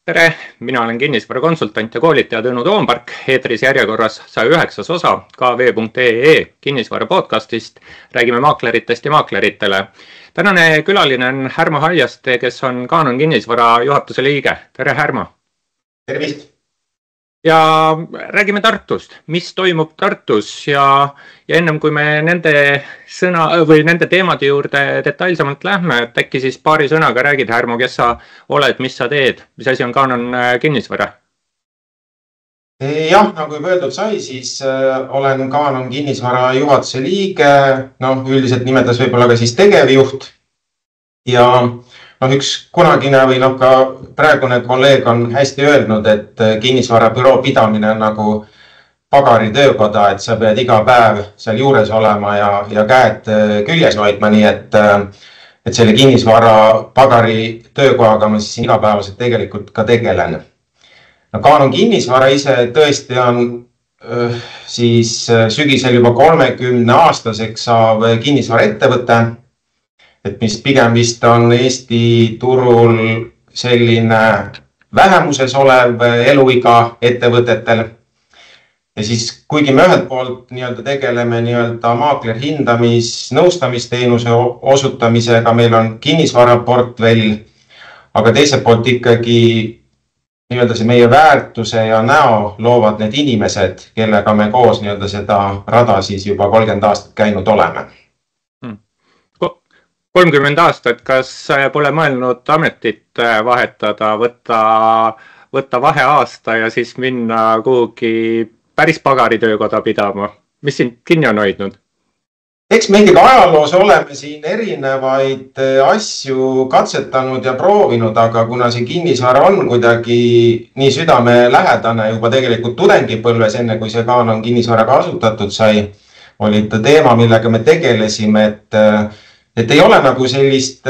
Tere, mina olen kinnisvarakonsultant ja koolitaja Tõnu Toompark, eetris järjekorras 109. osa kv.ee kinnisvara podcastist. Räägime maakleritest ja maakleritele. Tänane külaline on Härmo Haljaste, kes on Canon kinnisvara juhatuse liige. Tere, Härmo! Tervist! Ja räägime Tartust, mis toimub Tartus ja ennem kui me nende teemade juurde detailsemalt lähme, et äkki siis paari sõnaga räägid, Härmo, kes sa oled, mis sa teed, mis asi on Canon kinnisvara? Jah, nagu juba öeldud sai, siis olen Canon kinnisvara juhatuse liige, üldiselt nimetas võib-olla ka siis tegevjuht ja üks kunagine või ka praegune kolleeg on hästi öelnud, et kinnisvarabüroo pidamine on nagu pagari töökoda, et sa pead iga päev seal juures olema ja käed küljes hoidma, nii et selle kinnisvara pagari töökohaga ma siis igapäevaselt tegelikult ka tegelen. Canon kinnisvara ise tõesti on siis sügisel juba 30-aastaseks saav kinnisvaraettevõte, et mis pigem vist on Eesti turul selline vähemuses olev eluiga ettevõtetel. Ja siis, kuigi me ühelt poolt tegeleme maakler nõustamisteenuse osutamisega, meil on kinnisvaraportfell, aga teiselt poolt ikkagi see meie väärtuse ja näo loovad need inimesed, kellega me koos seda rada siis juba 30 aastat käinud oleme. 30 aastat, kas pole mõelnud ametit vahetada, võtta vaheaasta ja siis minna kuhugi päris pagari töökoda pidama? Mis sind kinni on hoidnud? Eks me ikkagi ajaloos oleme siin erinevaid asju katsetanud ja proovinud, aga kuna see kinnisvara on kuidagi nii südamelähedane juba tegelikult tudengipõlves, enne kui see Canon kinnisvara kasutatud sai, oli teema, millega me tegelesime, et ei ole nagu sellist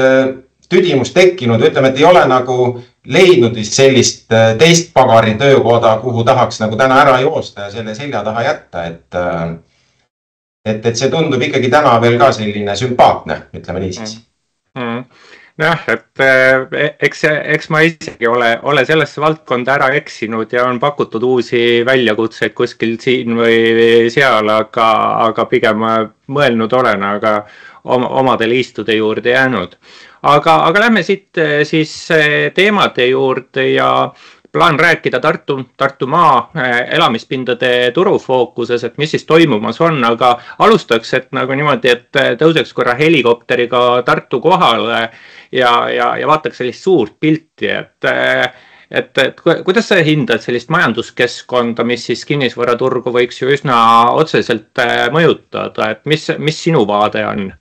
tüdimust tekkinud, ütleme, et ei ole nagu leidnud sellist teist pagari töökoda, kuhu tahaks nagu täna ära joosta ja selle selja taha jätta, et see tundub ikkagi täna veel ka selline sümpaatne, ütleme nii siis. Jah, et eks ma isegi ole sellesse valdkonda ära eksinud ja on pakutud uusi väljakutseid kuskil siin või seal, aga pigem mõelnud olen, aga omadele istude juurde jäänud. Aga lähme siit siis teemade juurde ja plaan rääkida Tartumaa elamispindade turufookuses, et mis siis toimumas on, aga alustaks, et nagu niimoodi, et tõuseks korra helikopteriga Tartu kohale ja vaataks sellist suurt pilti, et kuidas sa hindad sellist majanduskeskkonda, mis siis kinnisvaraturgu võiks ju üsna otseselt mõjutada, et mis sinu vaade on?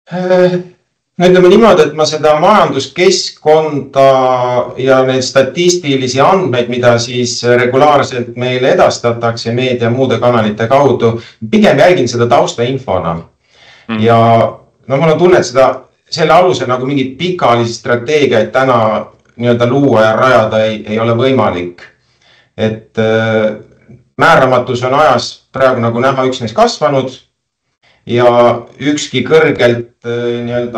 Ütleme niimoodi, et ma seda majanduskeskkonda ja need statistilisi andmeid, mida siis regulaarselt meile edastatakse meedia muude kanalite kaudu, pigem jälgin seda taustainfona. Ja mul on tunne, et selle alusel nagu mingit pikaajalisi strateegiaid täna luua ja rajada ei ole võimalik. Et määramatus on ajas praegu nagu näha üksnes kasvanud ja ükski kõrgelt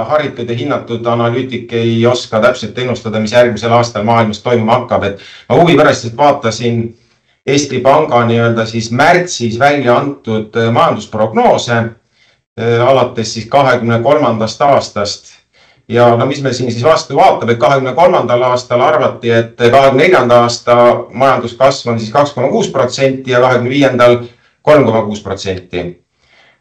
haritud ja hinnatud analüütik ei oska täpselt ennustada, mis järgmisel aastal maailmas toimuma hakkab. Et ma huvi pärast vaatasin Eesti Panga siis märtsis välja antud majandusprognoose alates siis 23. aastast. Ja mis me siin siis vastu vaatab, et 23. aastal arvati, et 24. aasta majanduskasv on siis 2,6% ja 25. 3,6%.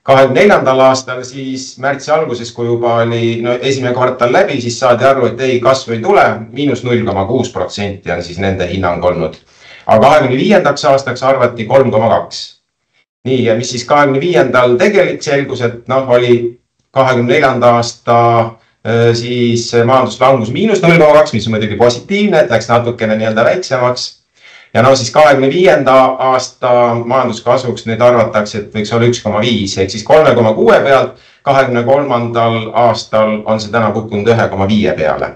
24. aastal siis märtsi alguses, kui juba oli esimene kvartal läbi, siis saadi aru, et ei, kasv ei tule, -0,6% on siis nende hinnang olnud. Aga 25. aastaks arvati 3,2%. Nii, ja mis siis 25. tegelik selgus, et oli 24. aasta siis majanduslangus -0,2%, mis on muidugi positiivne, et läks natukene väiksemaks. Ja siis 25. aasta majanduskasvuks nüüd arvatakse, et võiks olla 1,5, ehk siis 3,6 pealt 23. aastal on see täna kukkunud 1,5 peale.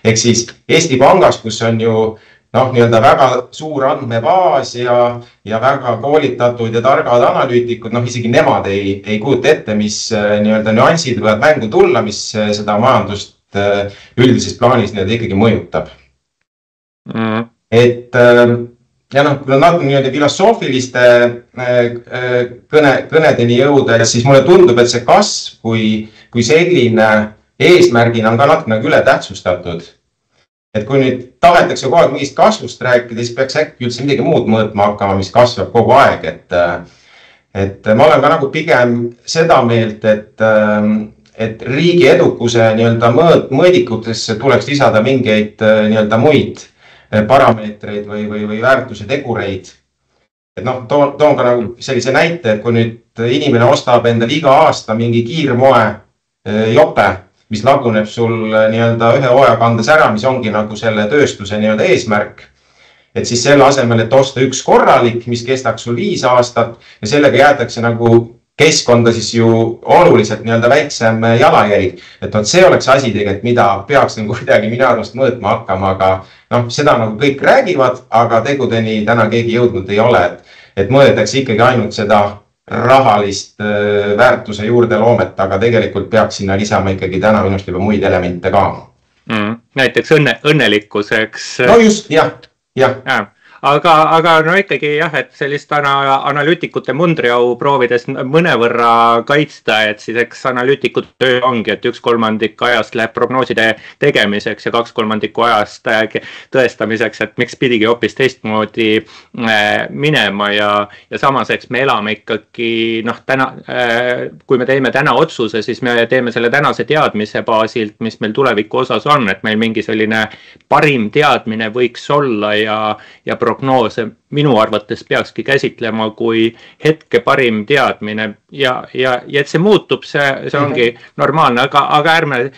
Ehk siis Eesti Pangas, kus on ju väga suur andmebaas ja väga koolitatud ja targad analüütikud, isegi nemad ei kujuta ette, mis nüansid võivad mängu tulla, mis seda majandust üldises plaanis ikkagi mõjutab. Et ja noh, kui on natuke niimoodi filosoofiliste kõnedeni jõuda, siis mulle tundub, et see kasv kui selline eesmärgina on ka natuke nagu ületähtsustatud. Et kui nüüd tahetakse kogu aeg mingist kasvust rääkida, siis peaks äkki üldse midagi muud mõõtma hakkama, mis kasvab kogu aeg. Et ma olen ka nagu pigem seda meelt, et riigi edukuse nii-öelda mõõdikutesse tuleks lisada mingeid nii-öelda muid parameetreid või väärtuse tegureid. Et noh, toon ka nagu sellise näite, et kui nüüd inimene ostab endale iga aasta mingi kiirmoe jope, mis laguneb sul nii-öelda ühe hooaja kandes ära, mis ongi nagu selle tööstuse nii-öelda eesmärk. Et siis selle asemel, et osta üks korralik, mis kestaks sul 5 aastat ja sellega jäetakse nagu keskkonda siis ju oluliselt nii-öelda väiksem jalajälg. Et see oleks asi tegelikult, mida peaks nagu kuidagi minu arvust mõõtma hakkama, aga noh, seda nagu kõik räägivad, aga tegudeni täna keegi jõudnud ei ole. Et mõõdetakse ikkagi ainult seda rahalist väärtuse juurde loomet, aga tegelikult peaks sinna lisama ikkagi täna minust juba muid elemente ka. Näiteks õnnelikkuseks. No just, jah. Aga no ikkagi jah, et sellist analüütikute mundriau proovides mõnevõrra kaitsta, et siis eks analüütikute töö ongi, et 1/3 ajast läheb prognooside tegemiseks ja 2/3 ajast tõestamiseks, et miks pidigi hoopis teistmoodi minema ja samas eks me elame ikkagi noh, täna, kui me teeme täna otsuse, siis me teeme selle tänase teadmise baasilt, mis meil tuleviku osas on, et meil mingi selline parim teadmine võiks olla ja prognoose minu arvates peakski käsitlema kui hetke parim teadmine ja et see muutub, see ongi normaalne, aga ärme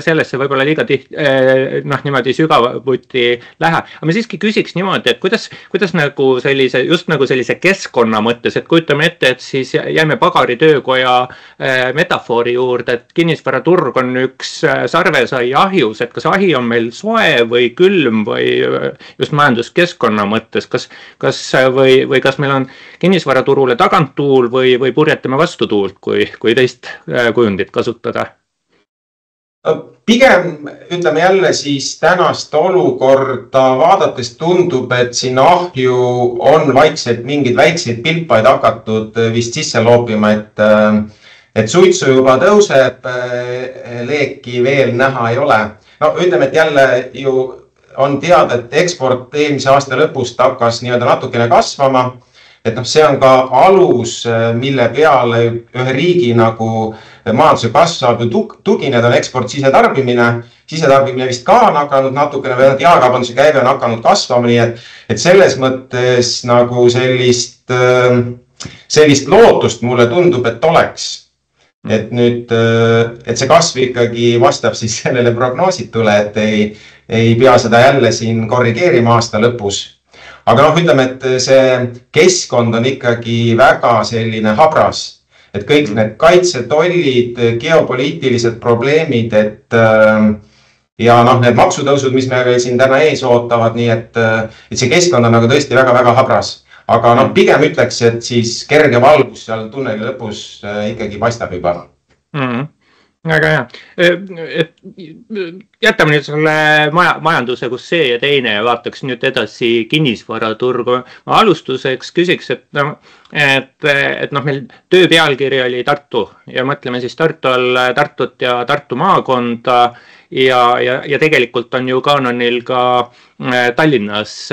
sellesse võib-olla liiga niimoodi sügavuti lähe. Aga ma siiski küsiks niimoodi, et kuidas nagu sellise keskkonna mõttes, et kujutame ette, et siis jääme pagari töökoja metafoori juurde, et kinnisvaraturg on üks sarvesai ahjus, et kas ahi on meil soe või külm või just majanduskeskkonna mõttes, kas meil on kinnisvaraturule taganttuul või purjetame vastu tuult, kui teist kujundit kasutada? Pigem ütleme jälle siis tänast olukorda vaadates tundub, et sinna ahju on vaikselt mingeid väikseid pilpaid hakatud vist sisse loopima, et suitsu juba tõuseb, leeki veel näha ei ole. No ütleme, et jälle ju on teada, et eksport eelmise aasta lõpust hakkas nii-öelda natukene kasvama. Et see on ka alus, mille peale ühe riigi nagu majanduse kasv saab ju tugineda, on eksport sisetarbimine. Sisetarbimine vist ka on hakanud natukene, või jaekaubanduse käive on hakanud kasvama, nii et selles mõttes nagu sellist lootust mulle tundub, et oleks. Et nüüd, et see kasv ikkagi vastab siis sellele prognoositule, et ei pea seda jälle siin korrigeerima aasta lõpus. Aga ütleme, et see keskkond on ikkagi väga selline habras, et kõik need kaitsetollid, geopoliitilised probleemid, ja need maksutõusud, mis me siin täna ees ootavad, nii et see keskkond on nagu tõesti väga-väga habras. Aga pigem ütleks, et siis kerge valgus seal tunneli lõpus ikkagi paistab juba. Väga hea. Jätame nüüd selle majanduse, kus see ja teine ja vaataks nüüd edasi kinnisvaraturgu. Ma alustuseks küsiks, et meil töö pealkiri oli Tartu ja mõtleme siis Tartut ja Tartu maakonda ja tegelikult on ju Caanonil ka Tallinnas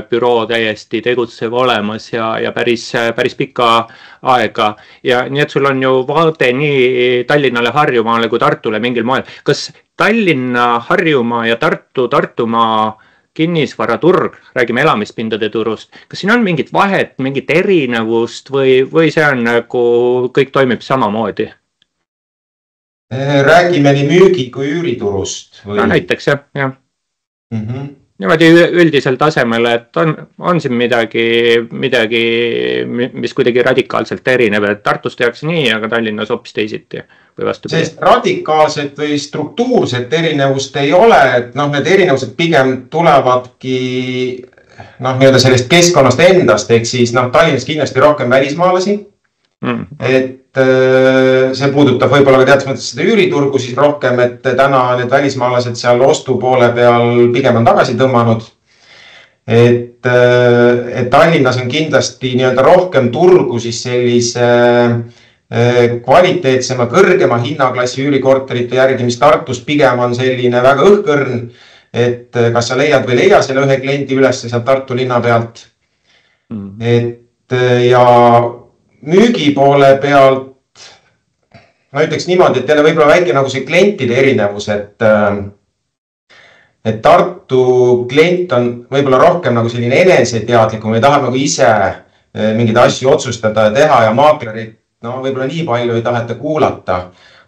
büroo täiesti tegutsev olemas ja päris pika aega. Ja nii, et sul on ju vaade nii Tallinnale, Harjumaale kui Tartule mingil moel. Kas Tallinna, Harjumaa ja Tartumaa kinnisvaraturg, räägime elamispindade turust, kas siin on mingit vahet, mingit erinevust või see on nagu kõik toimib samamoodi? Räägime nii müügi kui üüriturust? Näiteks jah. Niimoodi üldisel tasemel, et on siin midagi, mis kuidagi radikaalselt erinev, et Tartus tehakse nii, aga Tallinnas hoopis teisiti või vastu. Sellist radikaalset või struktuurset erinevust ei ole, et need erinevused pigem tulevadki sellest keskkonnast endast, ehk siis Tallinnas kindlasti rohkem välismaalasi. et see puudutab võib-olla ka teatud mõttes seda üüriturgu siis rohkem, et täna need välismaalased seal ostu poole peal pigem on tagasi tõmmanud. Et Tallinnas on kindlasti nii-öelda rohkem turgu siis sellise kvaliteetsema, kõrgema hinnaklassi üürikorterite järgi, mis Tartus pigem on selline väga õhkõrn, et kas sa leiad või leia selle ühe kliendi üles sealt Tartu linna pealt. Et ja müügi poole pealt, ma ütleks niimoodi, et jälle võib-olla väike nagu see klientide erinevus, et Tartu klient on võib-olla rohkem nagu selline eneseteadlikum või tahab nagu ise mingeid asju otsustada ja teha ja maaklerid võib-olla nii palju ei taheta kuulata.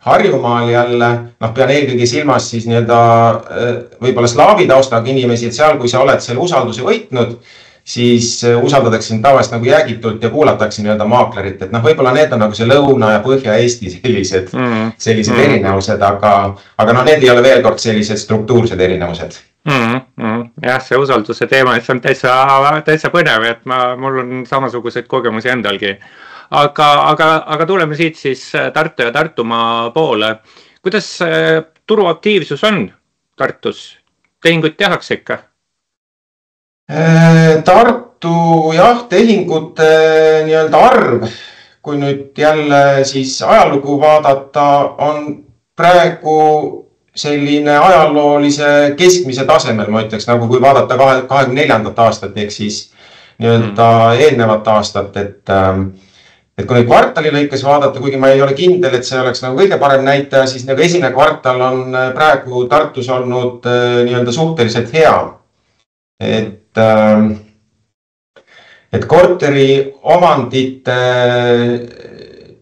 Harjumaal jälle, pean eelkõige silmas siis nii-öelda võib-olla slaavi taustaga inimesi, et seal, kui sa oled selle usalduse võitnud, siis usaldatakse tavaliselt nagu jäägitult ja kuulatakse nii-öelda maaklerit, et võib-olla need on nagu see Lõuna- ja Põhja-Eesti sellised erinevused, aga need ei ole veel kord sellised struktuursed erinevused. Jah, see usalduse teema, see on täitsa põnev, et mul on samasugused kogemusi endalgi. Aga tuleme siit siis Tartu ja Tartumaa poole. Kuidas turuaktiivsus on Tartus? Tehinguid tehakse ikka? Tartu tehingute nii-öelda arv, kui nüüd jälle siis ajalugu vaadata, on praegu selline ajaloolise keskmise tasemel, ma ütleks, nagu kui vaadata 24. aastat, ehk siis nii-öelda eelnevat aastat, et kui nüüd kvartali lõikes vaadata, kuigi ma ei ole kindel, et see oleks nagu kõige parem näitaja, siis nagu esimene kvartal on praegu Tartus olnud nii-öelda suhteliselt hea. Et korteri omandite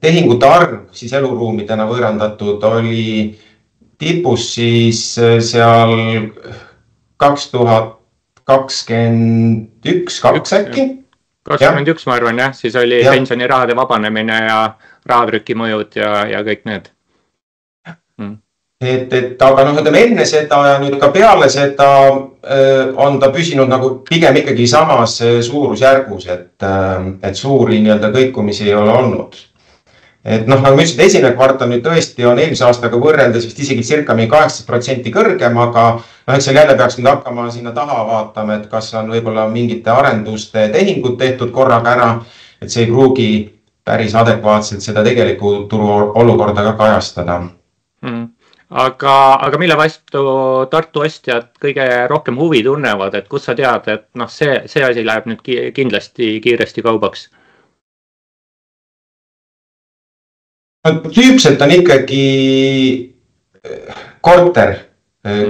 tehingute arv siis eluruumidena võõrandatud oli tipus siis seal 2021-2 äkki. 21 ma arvan, jah, siis oli pensionirahade vabanemine ja rahatrüki mõjud ja kõik need. Aga ütleme enne seda ja nüüd ka peale seda on ta püsinud nagu pigem ikkagi samas suurusjärgus, et suuri nii-öelda kõikumisi ei ole olnud. Nagu ma ütlesin, esimene kvartal nüüd tõesti on eelmise aastaga võrreldes vist isegi circa 18% kõrgem, aga seal jälle peaks nüüd hakkama sinna taha vaatama, et kas on võib-olla mingite arenduste tehingud tehtud korraga ära, et see ei pruugi päris adekvaatselt seda tegelikku turu olukorda ka kajastada. Aga mille vastu Tartu ostjad kõige rohkem huvi tunnevad, et kus sa tead, et see asi läheb nüüd kindlasti kiiresti kaubaks? Tüüpselt on ikkagi korter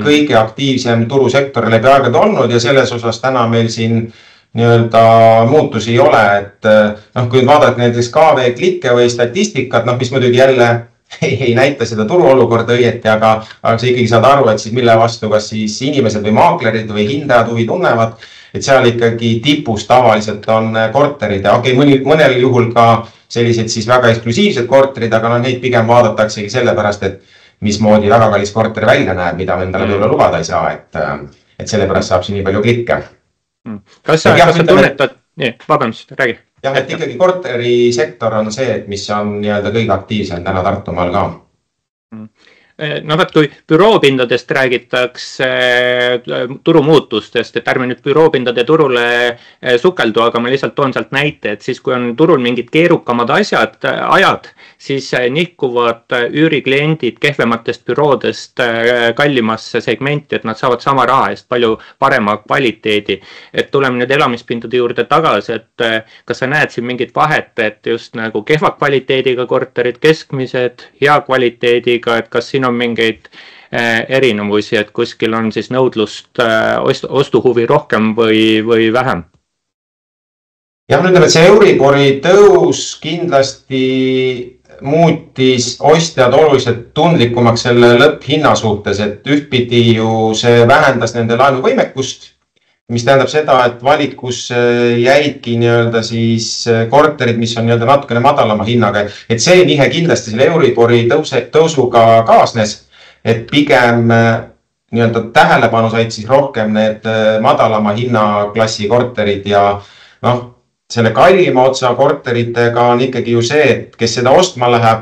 kõige aktiivsem turusektor läbi aegade olnud ja selles osas täna meil siin nii-öelda muutusi ei ole, et kui vaadata näiteks KV klikke või statistikat, mis muidugi jälle ei näita seda turuolukorda õieti, aga sa ikkagi saad aru, et siis mille vastu kas siis inimesed või maaklerid või hindajad huvi tunnevad, et seal ikkagi tipus tavaliselt on korterid ja mõnel juhul ka sellised siis väga eksklusiivsed korterid, aga neid pigem vaadataksegi sellepärast, et mismoodi väga kallis korter välja näeb, mida me endale võib-olla lubada ei saa, et sellepärast saab siin nii palju klikke. Kas sa tunnetad? Vabandust, räägi. Jah, et ikkagi korterisektor on see, mis on nii-öelda kõige aktiivsem täna Tartumaal ka. Kui büroopindadest räägitakse turumuutustest, et ärme nüüd büroopindade turule sukeldu, aga ma lihtsalt toon sealt näite, et siis kui on turul mingid keerukamad ajad, siis nihkuvad üürikliendid kehvematest büroodest kallimasse segmenti, et nad saavad sama raha eest palju parema kvaliteedi. Et tuleme nüüd elamispindade juurde tagasi, et kas sa näed siin mingit vahet, et just nagu kehva kvaliteediga korterid, keskmised, hea kvaliteediga, et kas siin on mingeid erinevusi, et kuskil on siis nõudlust ostuhuvi rohkem või vähem? Jah, ütleme, et see Euribori tõus kindlasti muutis ostjad oluliselt tundlikumaks selle lõpphinna suhtes, et ühtpidi ju see vähendas nende laenuvõimekust, mis tähendab seda, et valikus jäidki nii-öelda siis korterid, mis on nii-öelda natukene madalama hinnaga, et see nihe kindlasti selle Euribori tõusuga kaasnes, et pigem nii-öelda tähelepanu said siis rohkem need madalama hinnaklassi korterid ja selle kallima otsa korteritega on ikkagi ju see, et kes seda ostma läheb,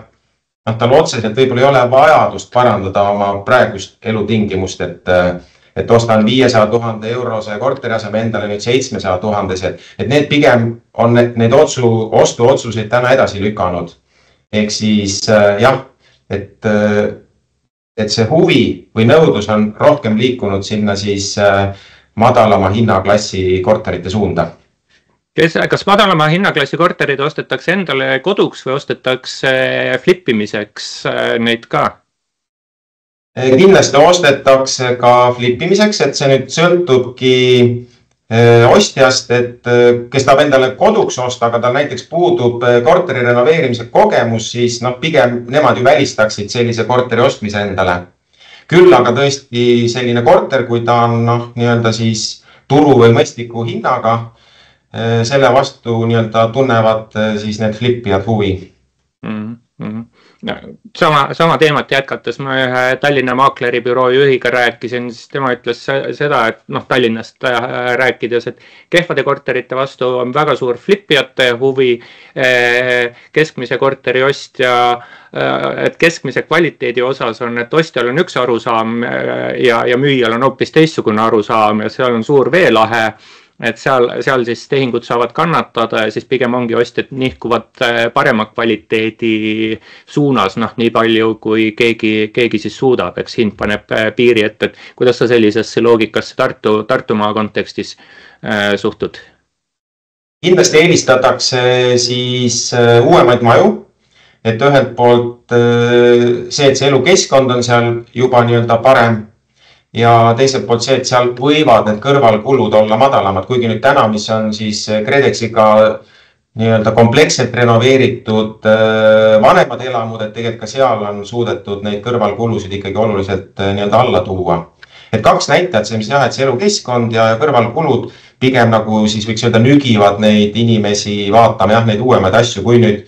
tal otseselt võib-olla ei ole vajadust parandada oma praegust elutingimust, et ostan 500 000 eurose korteri aseme endale nüüd 700 000, et need pigem on need ostuotsuseid täna edasi lükanud. Ehk siis jah, et see huvi või nõudlus on rohkem liikunud sinna siis madalama hinnaklassi korterite suunda. Kas madalama hinnaklassi korterid ostetakse endale koduks või ostetakse flippimiseks neid ka? Kindlasti ostetakse ka flippimiseks, et see nüüd sõltubki ostjast, et kes tahab endale koduks osta, aga tal näiteks puudub korteri renoveerimise kogemus, siis pigem nemad ju välistaksid sellise korteri ostmise endale. Küll aga tõesti selline korter, kui ta on nii-öelda siis turu või mõistliku hinnaga, selle vastu nii-öelda tunnevad siis need flippijad huvi. Sama teemat jätkates ma ühe Tallinna maakleribüroo juhiga rääkisin, siis tema ütles seda, et Tallinnast rääkides, et kehvade korterite vastu on väga suur flippijate huvi, keskmise korteri ostja, et keskmise kvaliteedi osas on, et ostjal on üks arusaam ja müüjal on hoopis teistsugune arusaam ja seal on suur veelahe. Et seal siis tehingud saavad kannatada ja siis pigem ongi ostjad nihkuvad parema kvaliteedi suunas, nii palju kui keegi siis suudab, eks hind paneb piiri ette, et kuidas sa sellisesse loogikasse Tartumaa kontekstis suhtud? Kindlasti eelistatakse siis uuemaid maju, et ühelt poolt see, et see elukeskkond on seal juba nii-öelda parem, ja teiselt poolt see, et seal võivad need kõrvalkulud olla madalamad, kuigi nüüd täna, mis on siis KredExiga nii-öelda kompleksselt renoveeritud vanemad elamud, et tegelikult ka seal on suudetud neid kõrvalkulusid ikkagi oluliselt nii-öelda alla tuua. Et kaks näitajat, see see elukeskkond ja kõrvalkulud pigem nagu siis võiks öelda nügivad neid inimesi vaatama neid uuemaid asju, kui nüüd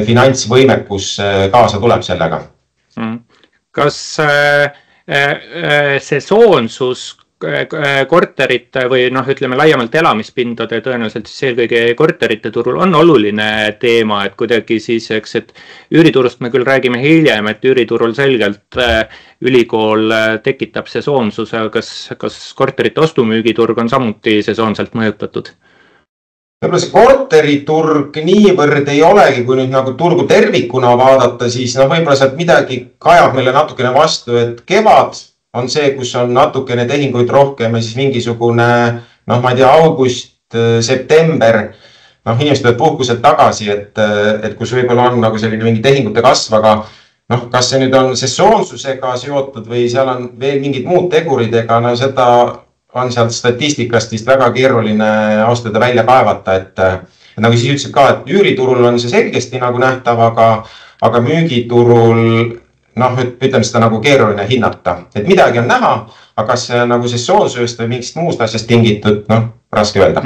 finantsvõimekus kaasa tuleb sellega. Kas sesoonsus korterite või ütleme laiemalt elamispindade tõenäoliselt siis eelkõige korterite turul on oluline teema, et kuidagi siis, et üüriturust me küll räägime hiljem, et üüriturul selgelt ülikool tekitab sesoonsuse, kas korterite ostumüügiturg on samuti sesoonselt mõjutatud? Võib-olla see korteriturg niivõrd ei olegi, kui nüüd nagu turgu tervikuna vaadata, siis võib-olla sealt midagi kajab meile natukene vastu, et kevad on see, kus on natukene tehinguid rohkem ja siis mingisugune, ma ei tea, august, september, inimesed tulevad puhkuselt tagasi, et kus võib-olla on nagu selline mingi tehingute kasv, aga kas see nüüd on sesoonsusega seotud või seal on veel mingid muud teguridega, seda on sealt statistikast vist väga keeruline austada välja kaevata, et nagu siis ütlesid ka, et üüriturul on see selgesti nagu nähtav, aga müügiturul, ütleme seda nagu keeruline hinnata, et midagi on näha, aga kas see on nagu sesoonsusest või mingist muust asjast tingitud, raske öelda.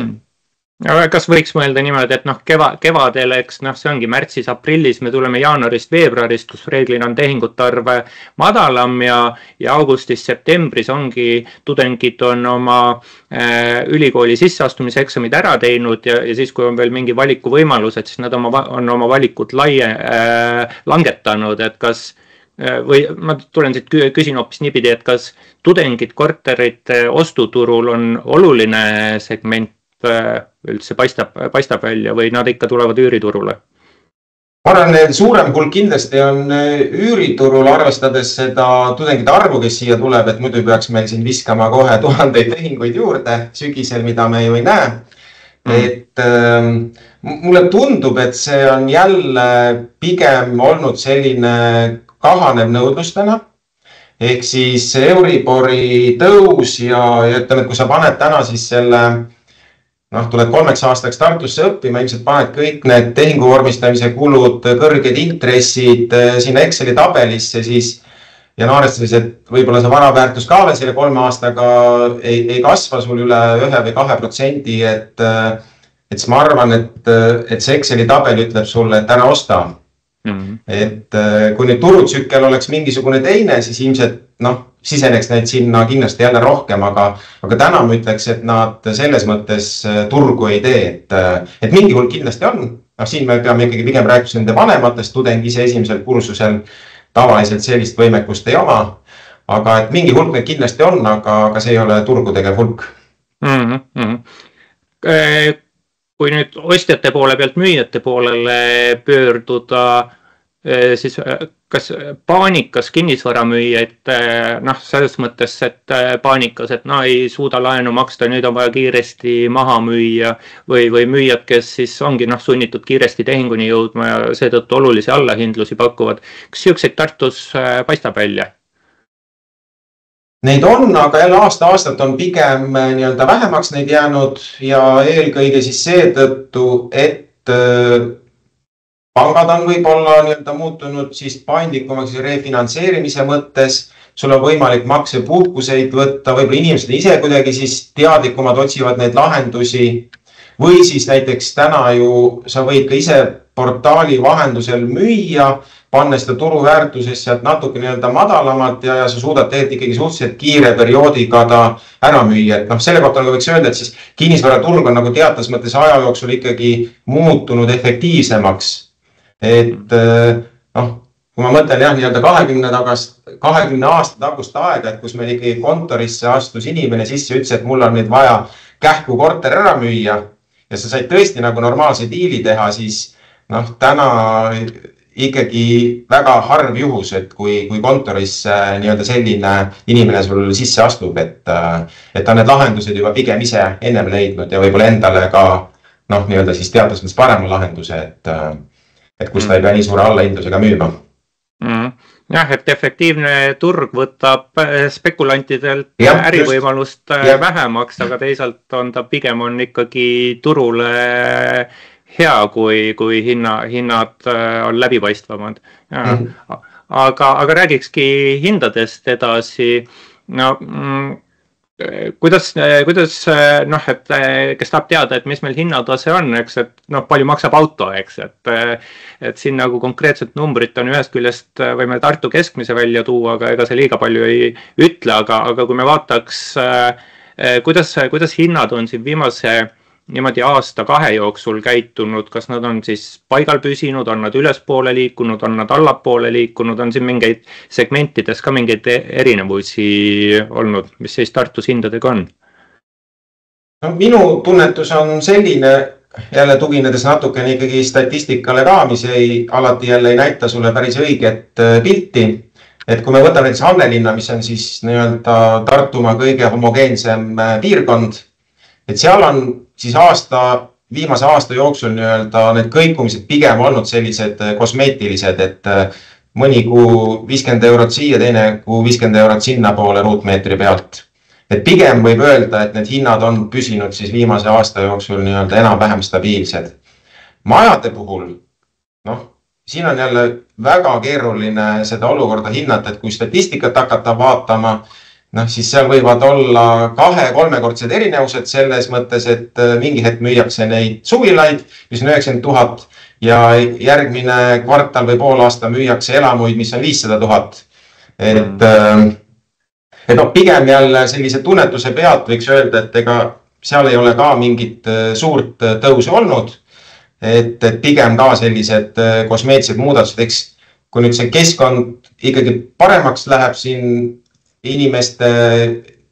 Kas võiks mõelda niimoodi, et kevadel, eks see ongi märtsis, aprillis, me tuleme jaanuarist, veebruarist, kus reeglina on tehingute arv madalam ja augustis, septembris ongi tudengid on oma ülikooli sisseastumise eksamid ära teinud ja siis, kui on veel mingi valikuvõimalused, siis nad on oma valikut langetanud, et kas või ma tulen siit küsin hoopis niipidi, et kas tudengid korterite ostuturul on oluline segment üldse paistab välja või nad ikka tulevad üüriturule? Ma arvan, et suurem hulk kindlasti on üüriturul, arvestades seda tudengite arvu, kes siia tuleb, et muidu peaks meil siin viskama kohe 1000 tehinguid juurde sügisel, mida me ju ei näe. Et mulle tundub, et see on jälle pigem olnud selline kahanev nõudlustena. Ehk siis Euribori tõus ja ütleme, et kui sa paned täna siis selle tuled 3 aastaks Tartusse õppima, ilmselt paned kõik need tehinguvormistamise kulud, kõrged intressid sinna Exceli tabelisse siis ja arvestades, et võib-olla see varaväärtus ka veel selle 3 aastaga ei kasva sul üle 1 või 2%, et siis ma arvan, et see Exceli tabel ütleb sulle, et ära osta. Et kui nüüd turutsükkel oleks mingisugune teine, siis ilmselt siseneks neid sinna kindlasti jälle rohkem, aga täna ma ütleks, et nad selles mõttes turgu ei tee, et mingi hulk kindlasti on. Siin me peame ikkagi pigem rääkida nende vanematest, tudeng ise esimesel kursusel tavaliselt sellist võimekust ei oma, aga et mingi hulk neid kindlasti on, aga see ei ole turgu tegev hulk. Kui nüüd ostjate poole pealt müüjate poolele pöörduda, siis kas paanikas kinnisvaramüüjaid, selles mõttes, et paanikas, et ei suuda laenu maksta, nüüd on vaja kiiresti maha müüa või müüjad, kes siis ongi sunnitud kiiresti tehinguni jõudma ja seetõttu olulisi allahindlusi pakuvad. Kas selliseid Tartus paistab välja? Neid on, aga jälle aasta-aastalt on pigem nii-öelda vähemaks neid jäänud ja eelkõige siis seetõttu, et pangad on võib-olla nii-öelda muutunud siis paindlikumaks refinantseerimise mõttes. Sul on võimalik maksepuhkuseid võtta, võib-olla inimesed ise kuidagi siis teadlikumad otsivad neid lahendusi või siis näiteks täna ju sa võid ka ise portaali vahendusel müüa, panna seda turuväärtusest sealt natuke nii-öelda madalamalt ja sa suudad tegelikult ikkagi suhteliselt kiire perioodiga ta ära müüa. Et selle kohta võiks öelda, et siis kinnisvaraturg on nagu teatas mõttes aja jooksul ikkagi muutunud efektiivsemaks. Et kui ma mõtlen nii-öelda 20 aasta tagust aega, et kus meil ikkagi kontorisse astus inimene sisse ja ütles, et mul on nüüd vaja kähku korter ära müüa ja sa said tõesti nagu normaalse diili teha, siis täna ikkagi väga harv juhus, et kui kontorisse nii-öelda selline inimene sul sisse astub, et ta need lahendused juba pigem ise ennem leidnud ja võib-olla endale ka nii-öelda siis teatas mõttes parema lahenduse, et kus ta ei pea nii suure allahindlusega müüma. Jah, et efektiivne turg võtab spekulantidelt ärivõimalust vähemaks, aga teisalt on ta pigem on ikkagi turule hea, kui hinnad on läbipaistvamad. Aga räägikski hindadest edasi. Kuidas et kes tahab teada, et mis meil hinnatase on, eks, et palju maksab auto, eks, et siin nagu konkreetselt numbrit on ühest küljest võime Tartu keskmise välja tuua, aga ega see liiga palju ei ütle, aga kui me vaataks, kuidas hinnad on siin viimase niimoodi aasta-kahe jooksul käitunud, kas nad on siis paigal püsinud, on nad ülespoole liikunud, on nad allapoole liikunud, on siin mingeid segmentides ka mingeid erinevusi olnud, mis siis Tartus hindadega on? Minu tunnetus on selline, jälle tuginedes natukene ikkagi statistikale ka, mis alati jälle ei näita sulle päris õiget pilti. Et kui me võtame näiteks Hamnelinna, mis on siis nii-öelda Tartumaa kõige homogeensem piirkond, et seal on siis viimase aasta jooksul nii-öelda need kõikumised pigem olnud sellised kosmeetilised, et mõni kuu 50 eurot siia, teine kuu 50 eurot sinna poole ruutmeetri pealt. Et pigem võib öelda, et need hinnad on püsinud siis viimase aasta jooksul nii-öelda enam-vähem stabiilsed. Majade puhul, siin on jälle väga keeruline seda olukorda hinnata, et kui statistikat hakata vaatama, siis seal võivad olla 2-3-kordsed erinevused selles mõttes, et mingi hetk müüakse neid suvilaid, mis on 90 000 ja järgmine kvartal või poolaasta müüakse elamuid, mis on 500 000. Et pigem jälle sellise tunnetuse pealt võiks öelda, et ega seal ei ole ka mingit suurt tõusu olnud, et pigem ka sellised kosmeetsed muudatused, eks kui nüüd see keskkond ikkagi paremaks läheb siin, inimeste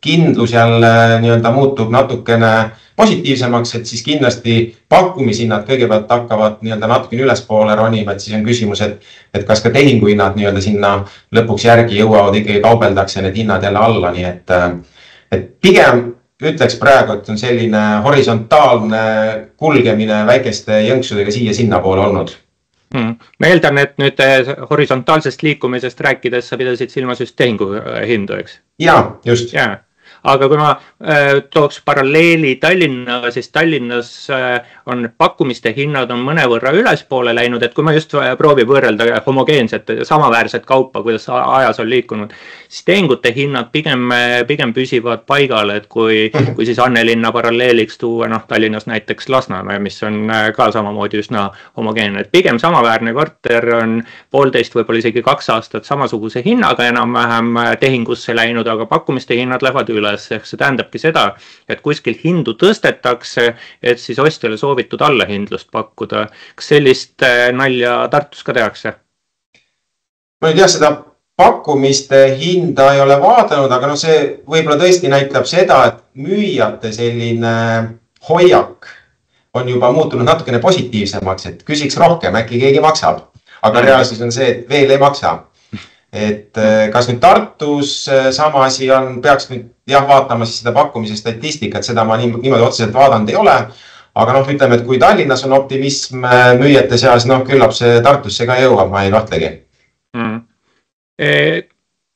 kindlus jälle nii-öelda muutub natukene positiivsemaks, et siis kindlasti pakkumishinnad kõigepealt hakkavad nii-öelda natukene ülespoole ronima, et siis on küsimus, et kas ka tehinguhinnad nii-öelda sinna lõpuks järgi jõuavad, ikkagi kaubeldakse need hinnad jälle alla, nii et pigem ütleks praegu, et on selline horisontaalne kulgemine väikeste jõnksudega siia-sinna poole olnud. Ma eeldan, et nüüd horisontaalsest liikumisest rääkides sa pidasid silmas just tehingu hindu, eks? Jaa, just. aga kui ma tooks paralleeli Tallinnaga, siis Tallinnas on pakkumiste hinnad on mõnevõrra ülespoole läinud, et kui ma just proovin võrrelda homogeenset ja samaväärset kaupa, kuidas ajas on liikunud, siis tehingute hinnad pigem püsivad paigal, et kui siis Annelinna paralleeliks tuua, Tallinnas näiteks Lasnamäe, mis on ka samamoodi üsna homogeenne, et pigem samaväärne korter on 1,5, võib-olla isegi 2 aastat samasuguse hinnaga enam-vähem tehingusse läinud, aga pakkumiste hinnad lähevad üles, ehk see tähendabki seda, et kuskil hindu tõstetakse, et siis ostjale soovitud allahindlust pakkuda. Kas sellist nalja Tartus ka tehakse? Ma nüüd jah, seda pakkumiste hinda ei ole vaadanud, aga see võib-olla tõesti näitab seda, et müüjate selline hoiak on juba muutunud natukene positiivsemaks, et küsiks rohkem, äkki keegi maksab. Aga reaalsus on see, et veel ei maksa. Et kas nüüd Tartus sama asi on, peaks nüüd vaatama siis seda pakkumise statistikat, seda ma niimoodi otseselt vaadanud ei ole. Aga ütleme, et kui Tallinnas on optimism müüjate seas, küllap see Tartusse ka jõuab, ma ei kahtlegi.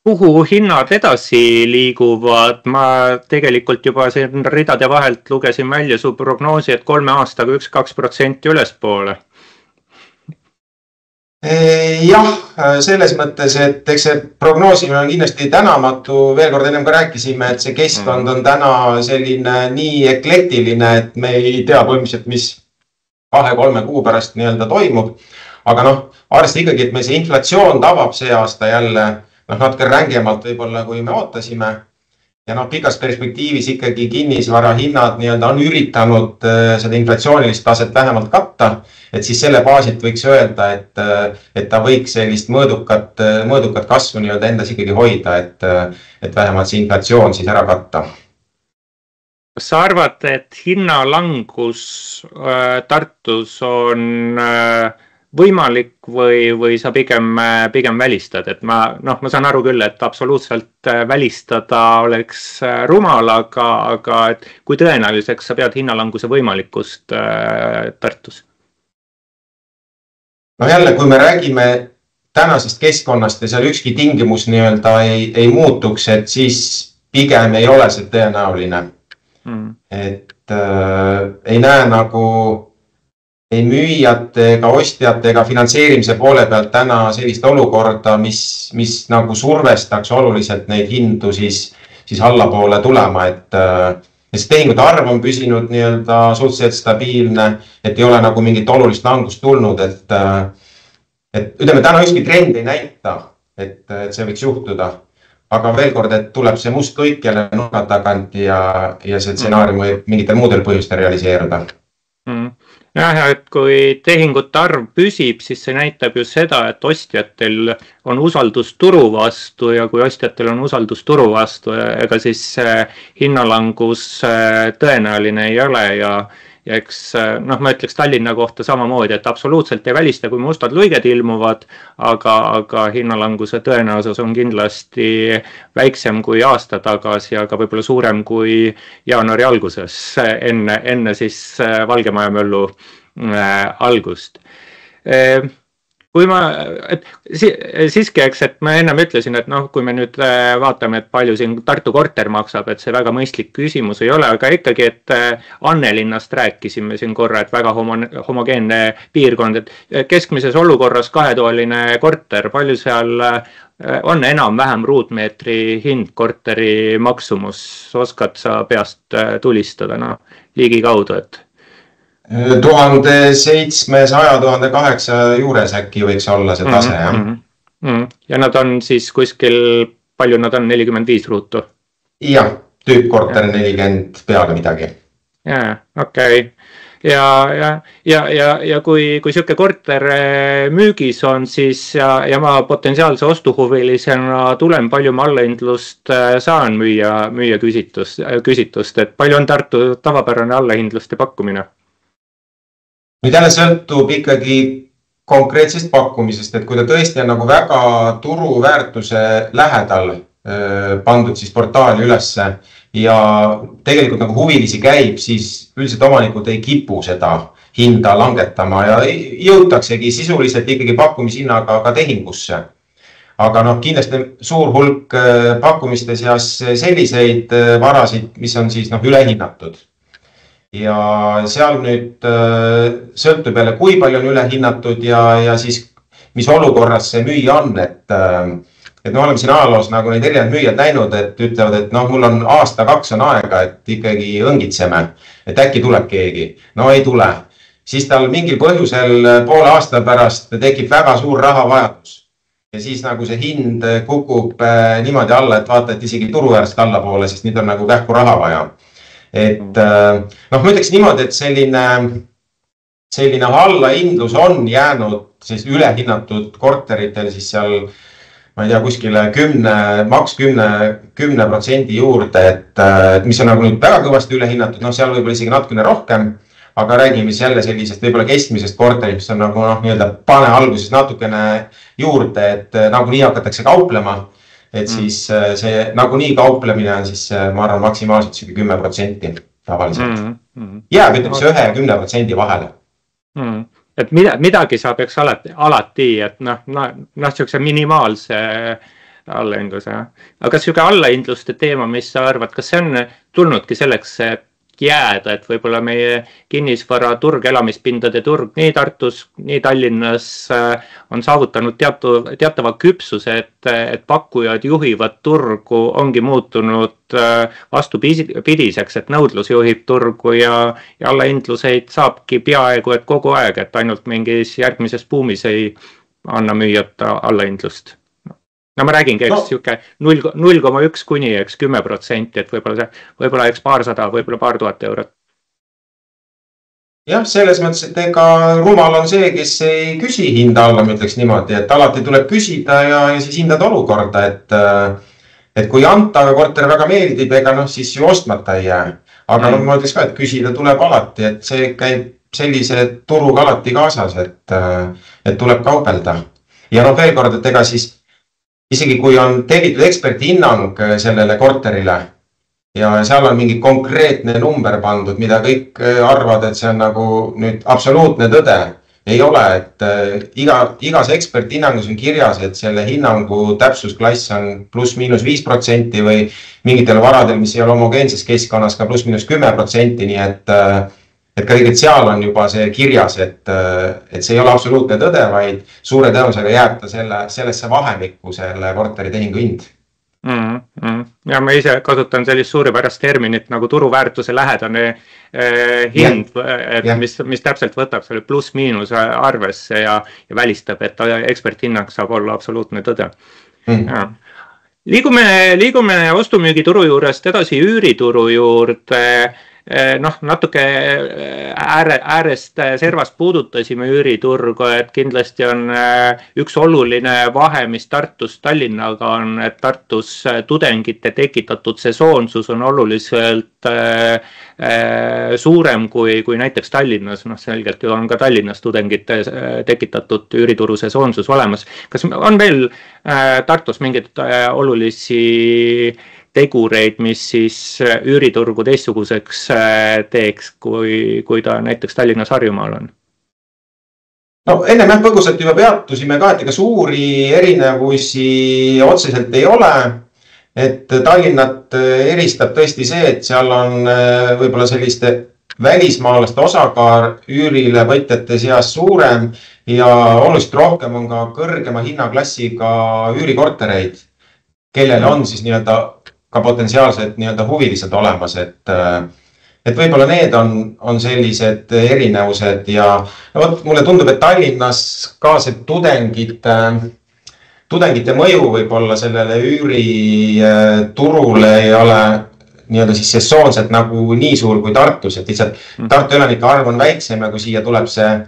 Kuhu hinnad edasi liiguvad? Ma tegelikult juba siin ridade vahelt lugesin välja su prognoosi, et 3 aastaga 1-2% ülespoole. Jah, selles mõttes, et eks see prognoosimine on kindlasti tänamatu. Veel kord ennem ka rääkisime, et see keskkond on täna selline nii eklektiline, et me ei tea põhimõtteliselt, mis 2-3 kuu pärast toimub. Aga arvesta ikkagi, et meil see inflatsioon tabab see aasta jälle natuke rängemalt võib-olla, kui me ootasime. Ja pikas perspektiivis ikkagi kinnisvara hinnad on üritanud seda inflatsioonilist taset vähemalt katta, et siis selle baasilt võiks öelda, et ta võiks sellist mõõdukat kasvu endas ikkagi hoida, et vähemalt see inflatsioon siis ära katta. Kas sa arvad, et hinnalangus Tartus on võimalik või sa pigem välistad, et ma saan aru küll, et absoluutselt välistada oleks rumal, aga et kui tõenäoliseks sa pead hinnalanguse võimalikkust Tartus? Jälle, kui me räägime tänasest keskkonnast ja seal ükski tingimus ei muutuks, et siis pigem ei ole see tõenäoline. Et ei näe ei müüjate ega ostjate ega finantseerimise poole pealt täna sellist olukorda, mis survestaks oluliselt neid hindu siis allapoole tulema, et see tehingute arv on püsinud suhteliselt stabiilne, et ei ole mingit olulist langust tulnud, et ütleme, täna ükski trend ei näita, et see võiks juhtuda. Aga veel kord, et tuleb see must kõik jälle nurga tagant ja see stsenaarium võib mingitel muudel põhjustel realiseeruda. Jah, et kui tehingute arv püsib, siis see näitab ju seda, et ostjatel on usaldus turu vastu ja kui ostjatel on usaldus turu vastu, ega siis hinnalangus tõenäoline ei ole ja eks ma ütleks Tallinna kohta samamoodi, et absoluutselt ei välista, kui mustad luiged ilmuvad, aga hinnalanguse tõenäosus on kindlasti väiksem kui aasta tagasi, aga võib-olla suurem kui jaanuari alguses, enne siis Valge Maja möllu algust. Kui siiski, et ma ennem ütlesin, et kui me nüüd vaatame, et palju siin Tartu korter maksab, et see väga mõistlik küsimus ei ole, aga ikkagi, et Annelinnast rääkisime siin korra, et väga homogeenne piirkond, et keskmises olukorras 2-toaline korter, palju seal on enam-vähem ruutmeetri hind, korteri maksumus, oskad sa peast tulistada, liigi kaudu, et 1700-1800 juures äkki võiks olla see tase, jah? Ja nad on siis kuskil, palju nad on, 45 ruutu? Jah, tüüpkorter 40 peale midagi. Jaa, okei. Ja kui siuke korter müügis on, siis ja ma potentsiaalse ostuhuvilisena tulen, palju ma allahindlust saan müüa küsitust, et palju on Tartu tavapärane allahindluste pakkumine? Nüüd jälle sõltub ikkagi konkreetsest pakkumisest, et kui ta tõesti on väga turuväärtuse lähedal pandud siis portaali ülesse ja tegelikult huvilisi käib, siis üldiselt omanikud ei kipu seda hinda langetama ja jõutaksegi sisuliselt ikkagi pakkumishinnaga ka tehingusse. aga noh, kindlasti suur hulk pakkumiste seas selliseid varasid, mis on siis ülehinnatud. Ja seal nüüd sõltub jälle, kui palju on ülehinnatud ja siis mis olukorras see müüja on, et me oleme siin ajaloos nagu neid erinevad müüjad näinud, et ütlevad, et noh, mul on aasta-2 on aega, et ikkagi õngitseme, et äkki tuleb keegi. No ei tule. Siis tal mingil põhjusel poole aasta pärast tekib väga suur rahavajadus. Ja siis nagu see hind kukub niimoodi alla, et vaata, et isegi turuväärst allapoole, sest nüüd on nagu kähku raha vaja. Et noh, ma ütleks niimoodi, et selline allahindlus on jäänud siis ülehinnatud korteritel siis seal, ma ei tea, kuskile 10% juurde, et mis on nagu nüüd väga kõvasti ülehinnatud, noh, seal võib-olla isegi natukene rohkem, aga räägime siis jälle sellisest võib-olla keskmisest korterist, mis on nagu nii-öelda pane alguses natukene juurde, et nagunii hakatakse kauplema, et siis see nagunii kauplemine on siis, ma arvan, maksimaalselt 10% tavaliselt. Jääb, ütleb see 1 ja 10% vahele. Et midagi saab eks alati, et niisuguse minimaalse allahindluse. Aga kas siuke allahindluste teema, mis sa arvad, kas see on tulnudki selleks, et jääda, et võib-olla meie kinnisvara turg, elamispindade turg nii Tartus, nii Tallinnas on saavutanud teatava küpsuse, et pakkujad juhivad turgu, ongi muutunud vastupidiseks, et nõudlus juhib turgu ja allahindluseid saabki peaaegu et kogu aeg, et ainult mingis järgmises buumis ei anna müüjata allahindlust. No ma räägingi, eks siuke 0,1 kuni 10%, et võib-olla eks paarsada, võib-olla paar tuhat eurot. Jah, selles mõttes, et ega rumal on see, kes ei küsi hinda alla, ma ütleks niimoodi, et alati tuleb küsida ja siis hindada olukorda, et kui anta, aga korter väga meeldib, ega siis ju ostmata ei jää. Aga ma ütleks ka, et küsida tuleb alati, et see käib sellise turuga alati kaasas, et tuleb kaubelda. Ja veel kord, et ega siis isegi kui on tellitud eksperti hinnang sellele korterile ja seal on mingi konkreetne number pandud, mida kõik arvad, et see on nagu nüüd absoluutne tõde, ei ole, et igas eksperti hinnangus on kirjas, et selle hinnangu täpsusklass on +-5% või mingitel varadel, mis ei ole homogeenses keskkonnas ka +-10%, nii et ka tegelikult seal on juba see kirjas, et see ei ole absoluutne tõde, vaid suure tõenäosusega jääb ta sellesse vahemikku selle korteri tehingu hind. Ja ma ise kasutan sellist suurepärast terminit nagu turuväärtuse lähedane hind, mis täpselt võtab selle +-miinus arvesse ja välistab, et eksperthinnang saab olla absoluutne tõde. Liigume ostumüügituru juurest edasi üürituru juurde. Natuke äärest servast puudutasime üüriturgu, et kindlasti on üks oluline vahe, mis Tartus Tallinnaga on, et Tartus tudengite tekitatud sesoonsus on oluliselt suurem kui näiteks Tallinnas. Selgelt ju on ka Tallinnas tudengite tekitatud üürituru sesoonsus olemas. Kas on veel Tartus mingid olulisi tegureid, mis siis üüriturgu teistsuguseks teeks, kui ta näiteks Tallinnas Harjumaal on? No enne põgusalt juba peatusime ka, et ega suuri erinevusi otseselt ei ole, et Tallinnat eristab tõesti see, et seal on võib-olla selliste välismaalaste osakaal üürile võtjate seas suurem ja oluliselt rohkem on ka kõrgema hinnaklassiga üürikortereid, kellel on siis ka potentsiaalselt huvilised olemas, et võib-olla need on sellised erinevused ja mulle tundub, et Tallinnas ka see tudengite mõju võib-olla sellele üüriturule ei ole siis sesoonselt nagu nii suur kui Tartus, et lihtsalt Tartu elanike arv on väiksem ja kui siia tuleb see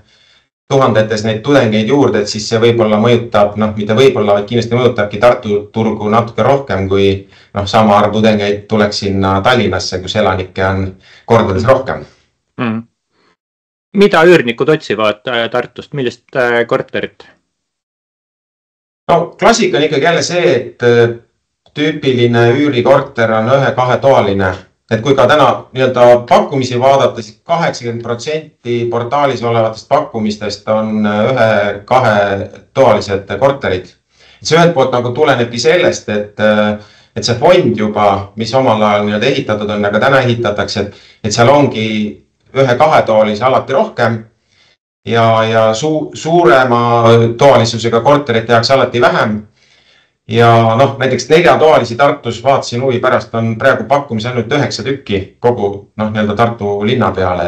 tuhandetes neid tudengeid juurde, et siis see võib-olla mõjutab, mitte võib-olla, vaid kindlasti mõjutabki Tartu turgu natuke rohkem, kui sama arv tudengeid tuleks sinna Tallinnasse, kus elanikke on kordades rohkem. Mida üürnikud otsivad Tartust? Millist korterit? Klassika on ikkagi jälle see, et tüüpiline üürikorter on 1-2-toaline. Et kui ka täna pakkumisi vaadata, siis 80% portaalis olevatest pakkumistest on 1-2-toalised korterid. see ühelt poolt nagu tulenebki sellest, et see fond juba, mis omal ajal nii-öelda ehitatud on, aga täna ehitatakse, et seal ongi 1-2 toolisi alati rohkem ja suurema toalisusega korterit tehakse alati vähem. Ja noh, näiteks 4 toalisi Tartus vaatasin huvi pärast on praegu pakkumise ainult 9 tükki kogu nii-öelda Tartu linna peale,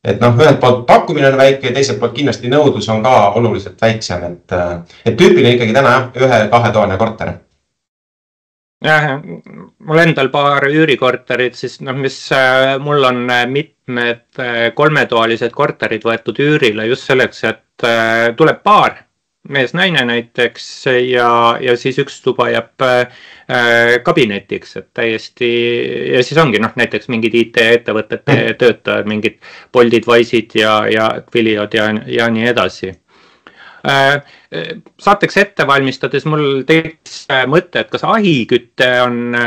et noh, ühelt poolt pakkumine on väike ja teiselt poolt kindlasti nõudlus on ka oluliselt väiksem, et tüüpiline ikkagi täna 1-2 toaline korter. Jah, mul endal paar üürikorterid, siis mis mul on mitmed 3-toalised korterid võetud üürile just selleks, et tuleb paar, mees-naine näiteks ja siis üks tuba jääb kabinetiks, et täiesti ja siis ongi näiteks mingid IT-ettevõtete töötajad, mingid Boltid, Wise'id ja Twiliod ja nii edasi. Saateks ette valmistades mul tekkis mõte, et kas ahikütte on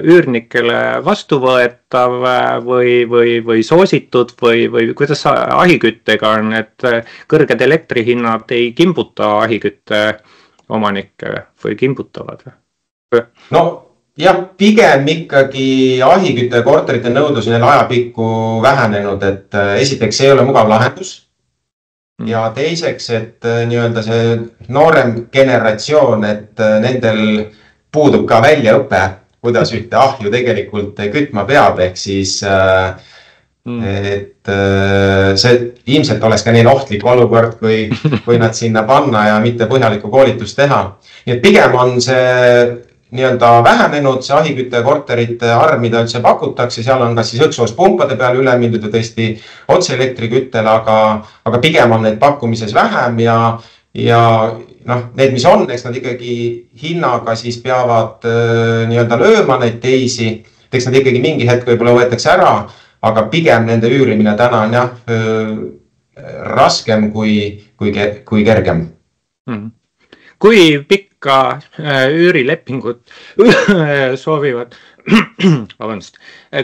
üürnikele vastuvõetav või soositud või kuidas ahiküttega on, et kõrged elektrihinnad ei kimbuta ahikütte omanikke või kimbutavad? No jah, pigem ikkagi ahikütte korterite nõudlus on ajapikku vähenenud, et esiteks ei ole mugav lahendus. Ja teiseks, et nii-öelda see noorem generatsioon, et nendel puudub ka väljaõpe, kuidas ühte ahju tegelikult kütma peab, ehk siis et see ilmselt oleks ka neil ohtlik olukord, kui nad sinna panna ja mitte põhjalikku koolitust teha. Nii et pigem on see nii-öelda vähenenud, see ahikütte korterite arv, mida üldse pakutakse, seal on kas siis õhksoouspumpade peale üle mindud või tõesti otse elektriküttel, aga pigem on need pakkumises vähem ja need, mis on, eks nad ikkagi hinnaga siis peavad nii-öelda lööma neid teisi, eks nad ikkagi mingi hetk võib-olla võetakse ära, aga pigem nende üürimine täna on raskem kui kergem. Kui pikka üürilepingut soovivad,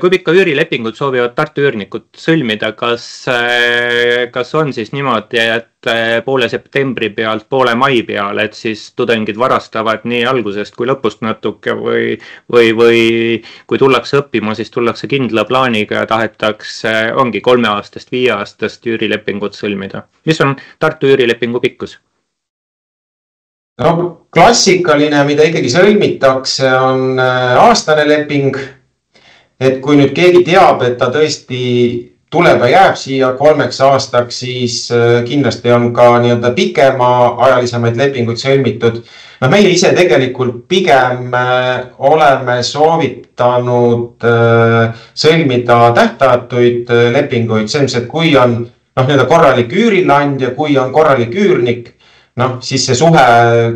kui pikka üürilepingut soovivad Tartu üürnikud sõlmida, kas on siis niimoodi, et poole septembri pealt, poole mai peale, et siis tudengid varastavad nii algusest kui lõpust natuke või kui tullakse õppima, siis tullakse kindla plaaniga ja tahetakse, ongi 3-aastast, 5-aastast üürilepingut sõlmida. Mis on Tartu üürilepingu pikkus? No, klassikaline, mida ikkagi sõlmitakse, on aastane leping. Et kui nüüd keegi teab, et ta tõesti tuleb ja jääb siia 3 aastaks, siis kindlasti on ka nii-öelda pikema ajalisemaid lepinguid sõlmitud. No, meie ise tegelikult pigem oleme soovitanud sõlmida tähtajatuid lepinguid, selles, et kui on nii-öelda korralik üüriland ja kui on korralik üürnik, siis see suhe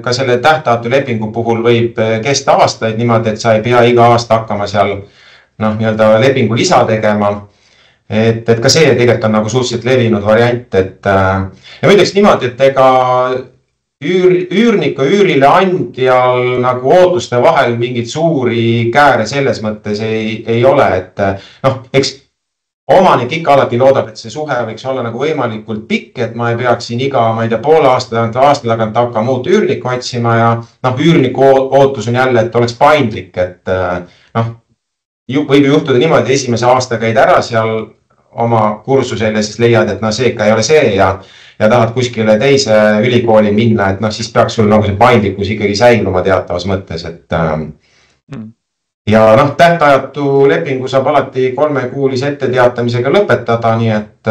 ka selle tähtajatu lepingu puhul võib kesta aastaid niimoodi, et sa ei pea iga aasta hakkama seal nii-öelda lepingu lisa tegema. Et ka see tegelikult on nagu suhteliselt levinud variant, ja ma ütleks niimoodi, et ega üürniku üürile andjal nagu ootuste vahel mingid suuri kääre selles mõttes ei ole, et eks omanik ikka alati loodab, et see suhe võiks olla nagu võimalikult pikk, et ma ei peaks siin iga, ma ei tea, poole aasta tagant hakkama uut üürnikku otsima ja üürniku ootus on jälle, et oleks paindlik, et võib juhtuda niimoodi, esimese aasta käid ära seal oma kursusel ja siis leiad, et see ikka ei ole see ja tahad kuskile teise ülikooli minna, et siis peaks sul nagu see paindlikkus ikkagi säiluma teatavas mõttes, et ja tähtajatu lepingu saab alati 3-kuulise etteteatamisega lõpetada, nii et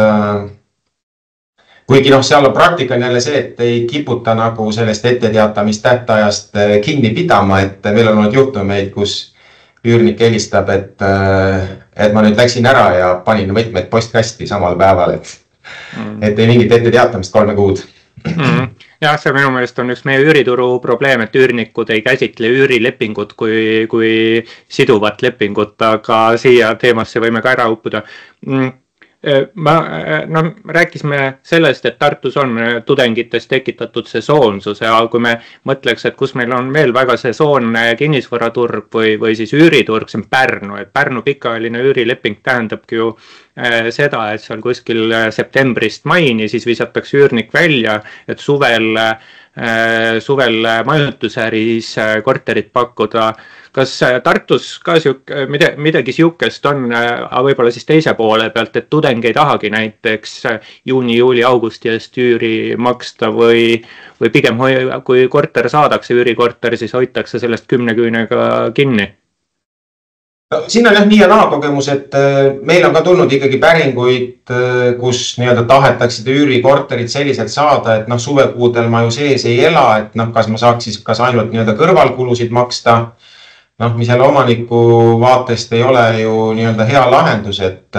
kuigi seal on praktika on jälle see, et ei kiputa nagu sellest etteteatamist tähtajast kinni pidama, et meil on olnud juhtumeid, kus üürnik helistab, et ma nüüd läksin ära ja panin võtmed postkasti samal päeval, et ei mingit etteteatamist 3 kuud. Jah, see minu meelest on üks meie üürituru probleem, et üürnikud ei käsitle üürilepingut kui siduvat lepingut, aga siia teemasse võime ka ära uppuda. Rääkisime sellest, et Tartus on tudengitest tekitatud sesoonsus ja kui me mõtleks, et kus meil on veel väga sesoonne kinnisvaraturg või siis üüriturg, see on Pärnu, et Pärnu pikaajaline üürileping tähendabki ju seda, et seal kuskil septembrist maini siis visatakse üürnik välja, et suvel suvel majutusäris korterit pakkuda. Kas Tartus ka midagi siukest on, võib-olla siis teise poole pealt, et tudeng ei tahagi näiteks juuni, juuli, augusti eest üüri maksta või pigem kui korter saadakse üürikorter, siis hoitakse sellest 10 küünega kinni? Siin on nii ja naa kogemus, et meil on ka tulnud ikkagi päringuid, kus tahetakse üürikorterit selliselt saada, et suvekuudel ma ju sees ei ela, et kas ma saaks siis kas ainult kõrvalkulusid maksta, mis jälle omaniku vaatest ei ole ju hea lahendus, et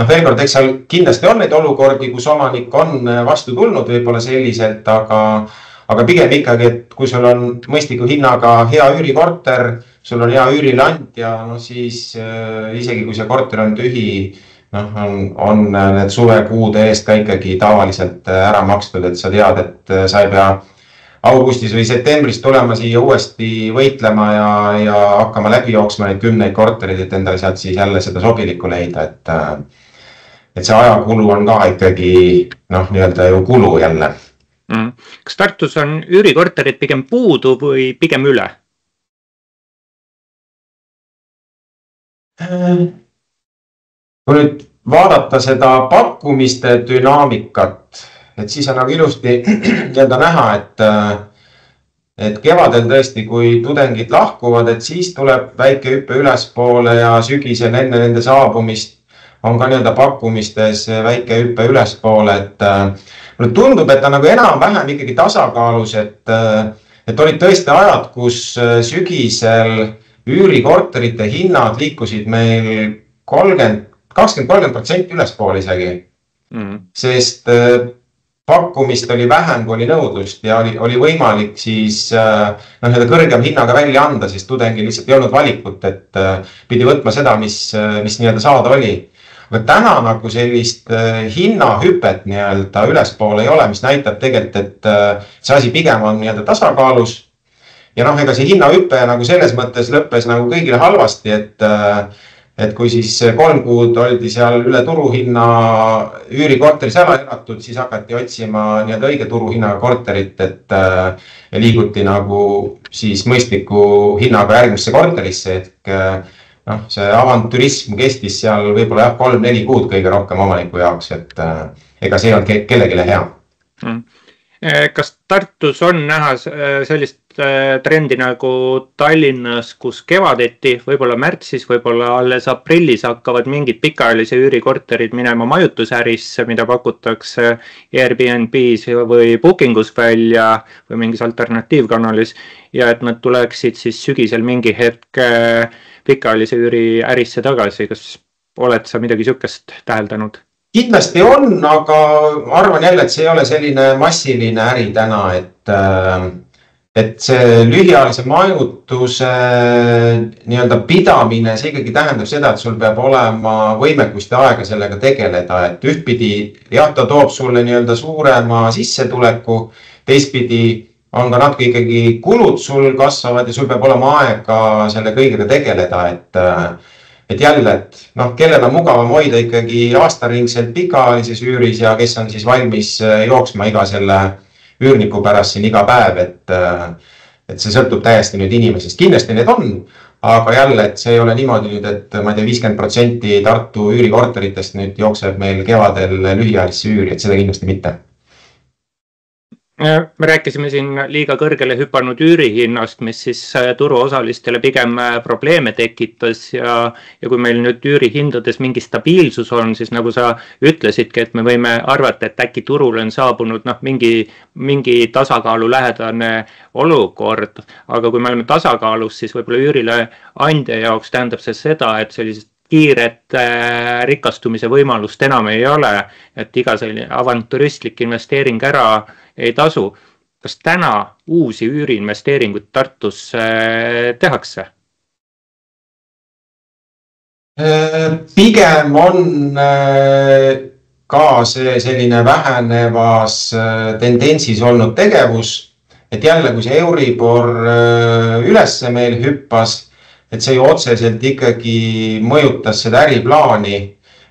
veel kord, eks seal kindlasti on neid olukordi, kus omanik on vastu tulnud võib-olla selliselt, aga pigem ikkagi, et kui sul on mõistliku hinnaga hea üürikorter, sul on hea üüriland ja siis isegi kui see korter on tühi, on need suvekuude eest ka ikkagi tavaliselt ära makstud, et sa tead, et sa ei pea augustis või septembris tulema siia uuesti võitlema ja hakkama läbi jooksma neid 10 korterid, et endale sealt siis jälle seda sobilikku leida, et see ajakulu on ka ikkagi ju kulu jälle. Kas Tartus on üürikorterid pigem puudu või pigem üle? Kui nüüd vaadata seda pakkumiste dünaamikat, et siis on ilusti näha, et kevadel tõesti, kui tudengid lahkuvad, et siis tuleb väike hüppe ülespoole ja sügisel enne nende saabumist on ka pakkumistes väike hüppe ülespoole, et mulle tundub, et on enam-vähem ikkagi tasakaalus, et olid tõesti ajad, kus sügisel üürikorterite hinnad liikusid meil 20-30% ülespoole isegi, sest pakkumist oli vähem, kui oli nõudlust ja oli võimalik siis kõrgem hinnaga välja anda, sest tudengil lihtsalt ei olnud valikut, et pidi võtma seda, mis saada oli. Aga täna sellist hinnahüpet ülespoole ei ole, mis näitab tegelikult, et see asi pigem on tasakaalus. Ja ega see hinnahüppe selles mõttes lõppes kõigile halvasti, et kui siis 3 kuud oldi seal üle turuhinna üürikorteris ära elatud, siis hakati otsima õige turuhinnaga korterit, et liiguti siis mõistliku hinnaga järgmisse korterisse, et see avantürism kestis seal võib-olla 3-4 kuud kõige rohkem omaniku jaoks, et ega see ei olnud kellegile hea. Kas Tartus on näha sellist trendi nagu Tallinnas, kus kevadeti, võib-olla märtsis, võib-olla alles aprillis hakkavad mingid pikaajalise üürikorterid minema majutusärisse, mida pakutakse Airbnb's või Bookingus välja või mingis alternatiivkanalis ja et nad tuleksid siis sügisel mingi hetk pikaajalise üüri ärisse tagasi. Kas oled sa midagi siukest täheldanud? Kindlasti on, aga arvan jälle, et see ei ole selline massiline äri täna, et see lühiajalise majutuse pidamine, see ikkagi tähendab seda, et sul peab olema võimekust ja aega sellega tegeleda, et ühtpidi jah, ta toob sulle suurema sissetuleku, teistpidi on ka natuke ikkagi kulud sul kasvavad ja sul peab olema aega selle kõigega tegeleda, et jälle, et kellel on mugavam hoida ikkagi aastaringselt pikaajalises üüris ja kes on siis valmis jooksma iga selle üürniku pärast siin iga päev, et see sõltub täiesti nüüd inimesest. Kindlasti need on, aga jälle, et see ei ole niimoodi nüüd, et ma ei tea, 50% Tartu üürikorteritest nüüd jookseb meil kevadel lühiajalisse üüri, et seda kindlasti mitte. Me rääkisime siin liiga kõrgele hüpanud üürihinnast, mis siis turuosalistele pigem probleeme tekitas ja kui meil nüüd üürihindades mingi stabiilsus on, siis nagu sa ütlesidki, et me võime arvata, et äkki turul on saabunud mingi tasakaalu lähedane olukord, aga kui me oleme tasakaalus, siis võib-olla üürile andja jaoks tähendab see seda, et sellised kiiret rikastumise võimalust enam ei ole, et iga selline avantüristlik investeering ära ei tasu. Kas täna uusi üüriinvesteeringuid Tartus tehakse? Pigem on ka see selline vähenevas tendentsis olnud tegevus, et jälle, kui see Euribor ülesse meil hüppas, et see ju otseselt ikkagi mõjutas seda äriplaani,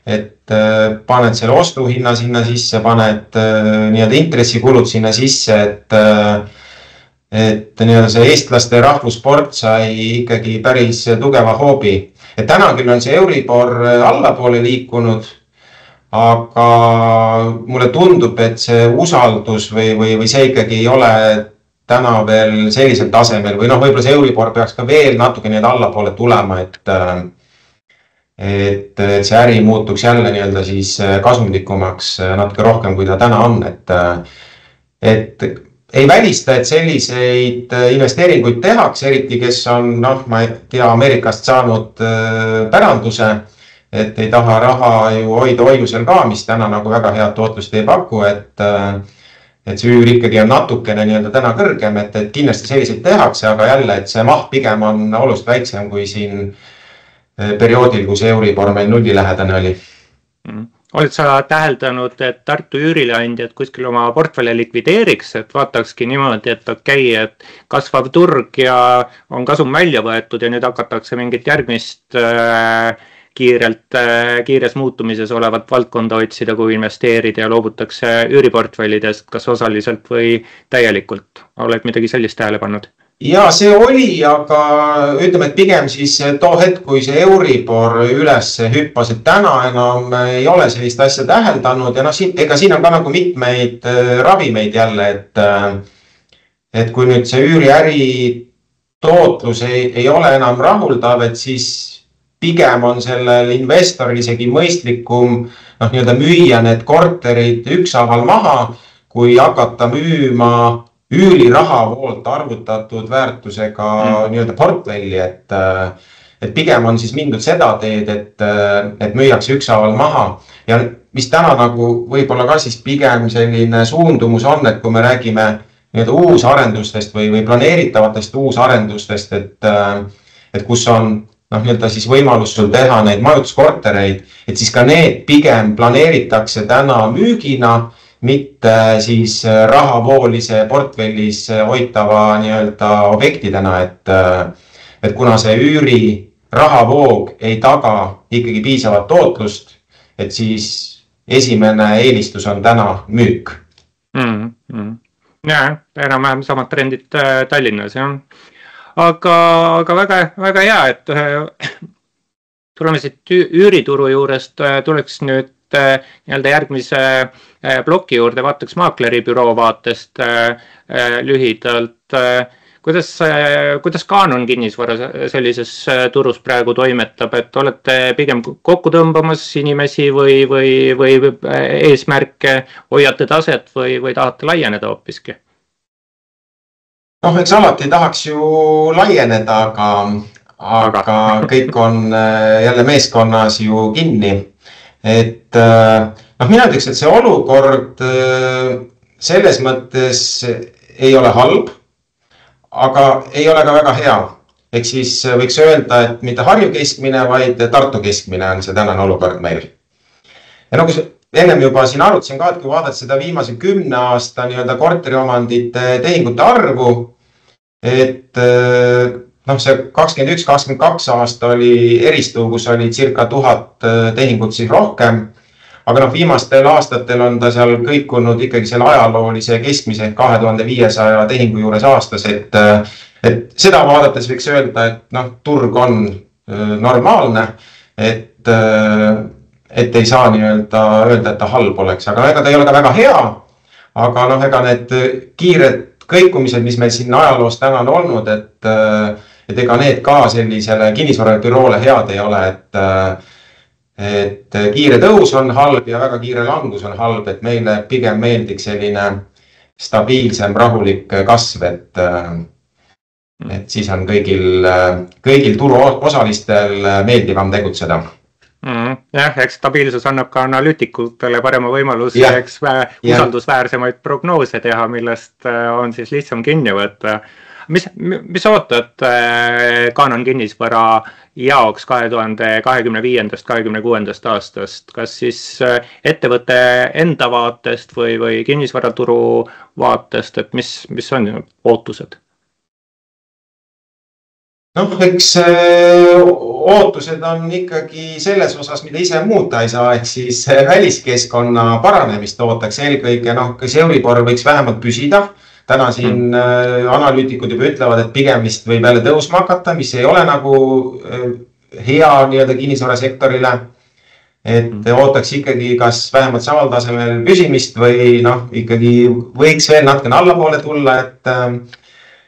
et paned selle ostuhinna sinna sisse, paned nii-öelda intressikulud sinna sisse, et nii-öelda see eestlaste rahvussport sai ikkagi päris tugeva hoobi. Et täna küll on see Euribor allapoole liikunud, aga mulle tundub, et see usaldus või see ikkagi ei ole täna veel sellisel tasemel või võib-olla see Euribor peaks ka veel natuke nii allapoole tulema, et see äri muutuks jälle nii-öelda siis kasumlikumaks natuke rohkem, kui ta täna on. Et ei välista, et selliseid investeeringuid tehakse, eriti kes on, ma ei tea, Ameerikast saanud päranduse, et ei taha raha ju hoida hoiusel ka, mis täna nagu väga head tootlust ei paku, et see üür ikkagi on natukene nii-öelda täna kõrgem, et kindlasti selliseid tehakse, aga jälle, et see maht pigem on oluliselt väiksem kui siin perioodil, kui see Euribor meil nullilähedane oli. Oled sa täheldanud, et Tartu üürileandjad kuskil oma portfelle likvideeriks, et vaatakski niimoodi, et et kasvav turg ja on kasum välja võetud ja nüüd hakatakse mingit järgmist kiires muutumises olevat valdkonda otsida, kui investeerida ja loobutakse üüriportfellidest, kas osaliselt või täielikult. Oled midagi sellist tähele pannud? Ja see oli, aga ütleme, et pigem siis too hetk, kui see Euribor üles hüppas, et täna enam ei ole sellist asja täheldanud ja ega siin on ka nagu mitmeid ravimeid jälle, et kui nüüd see üüriäri tootlus ei ole enam rahuldav, et siis pigem on sellel investoril isegi mõistlikum nii-öelda müüa need korterid ükshaaval maha, kui hakata müüma üüriraha poolt arvutatud väärtusega nii-öelda portfelli, et pigem on siis mindud seda teed, et müüakse ükshaaval maha ja mis täna nagu võib-olla ka siis pigem selline suundumus on, et kui me räägime nii-öelda uusarendustest või planeeritavatest uusarendustest, et kus on nii-öelda siis võimalus sul teha neid majutuskortereid, et siis ka need pigem planeeritakse täna müügina, mitte siis rahavoolise portfellis hoitava nii-öelda objektidena, et kuna see üüri rahavoog ei taga ikkagi piisavat tootlust, et siis esimene eelistus on täna müük. Ja, enam-vähem samad trendid Tallinnas, jah. Aga väga hea, et tuleme siit üürituru juurest, tuleks nüüd nii-öelda järgmise ploki juurde, vaataks maakleribüroo vaatest lühidalt. Kuidas Canon kinnisvara sellises turus praegu toimetab, et olete pigem kokku tõmbamas inimesi või eesmärke, hoiate taset või tahate laieneda hoopiski? Eks alati tahaks ju laieneda, aga kõik on jälle meeskonnas ju kinni. Et mina ütleks, et see olukord selles mõttes ei ole halb, aga ei ole ka väga hea. Ehk siis võiks öelda, et mitte Harju keskmine, vaid Tartu keskmine on see tänane olukord meil. Ja nagu ennem juba siin arutasin ka, et kui vaadata seda viimase 10 aasta nii-öelda korteriomandite tehingute arvu, et see 21-22 aasta oli eristuv, kus oli circa 1000 tehingut siis rohkem, aga viimastel aastatel on ta seal kõikunud ikkagi selle ajaloolise keskmise 2500 tehingu juures aastas, et seda vaadates võiks öelda, et turg on normaalne, et ei saa nii-öelda öelda, et ta halb oleks, aga ega ta ei ole ka väga hea, aga ega need kiired kõikumised, mis meil siin ajaloos täna on olnud, et ega need ka sellisele kinnisvarabüroole head ei ole, et kiire tõus on halb ja väga kiire langus on halb, et meile pigem meeldiks selline stabiilsem, rahulik kasv, et siis on kõigil turu osalistel meeldivam tegutseda. Jah, eks stabiilsus annab ka analüütikutele parema võimaluse usaldusväärsemaid prognoose teha, millest on siis lihtsam kinni võtta. Mis ootad Canon kinnisvara jaoks 2025-2026 aastast? Kas siis ettevõtte enda vaatest või kinnisvaraturu vaatest, et mis on ootused? Noh, eks ootused on ikkagi selles osas, mida ise muuta ei saa, ehk siis väliskeskkonna paranemist ootaks eelkõige, noh, kas Euribor võiks vähemalt püsida. Täna siin analüütikud juba ütlevad, et pigem vist võib jälle tõusma hakata, mis ei ole nagu hea nii-öelda kinnisvarasektorile. Et ootaks ikkagi kas vähemalt samal tasemel püsimist või noh, ikkagi võiks veel natukene allapoole tulla, et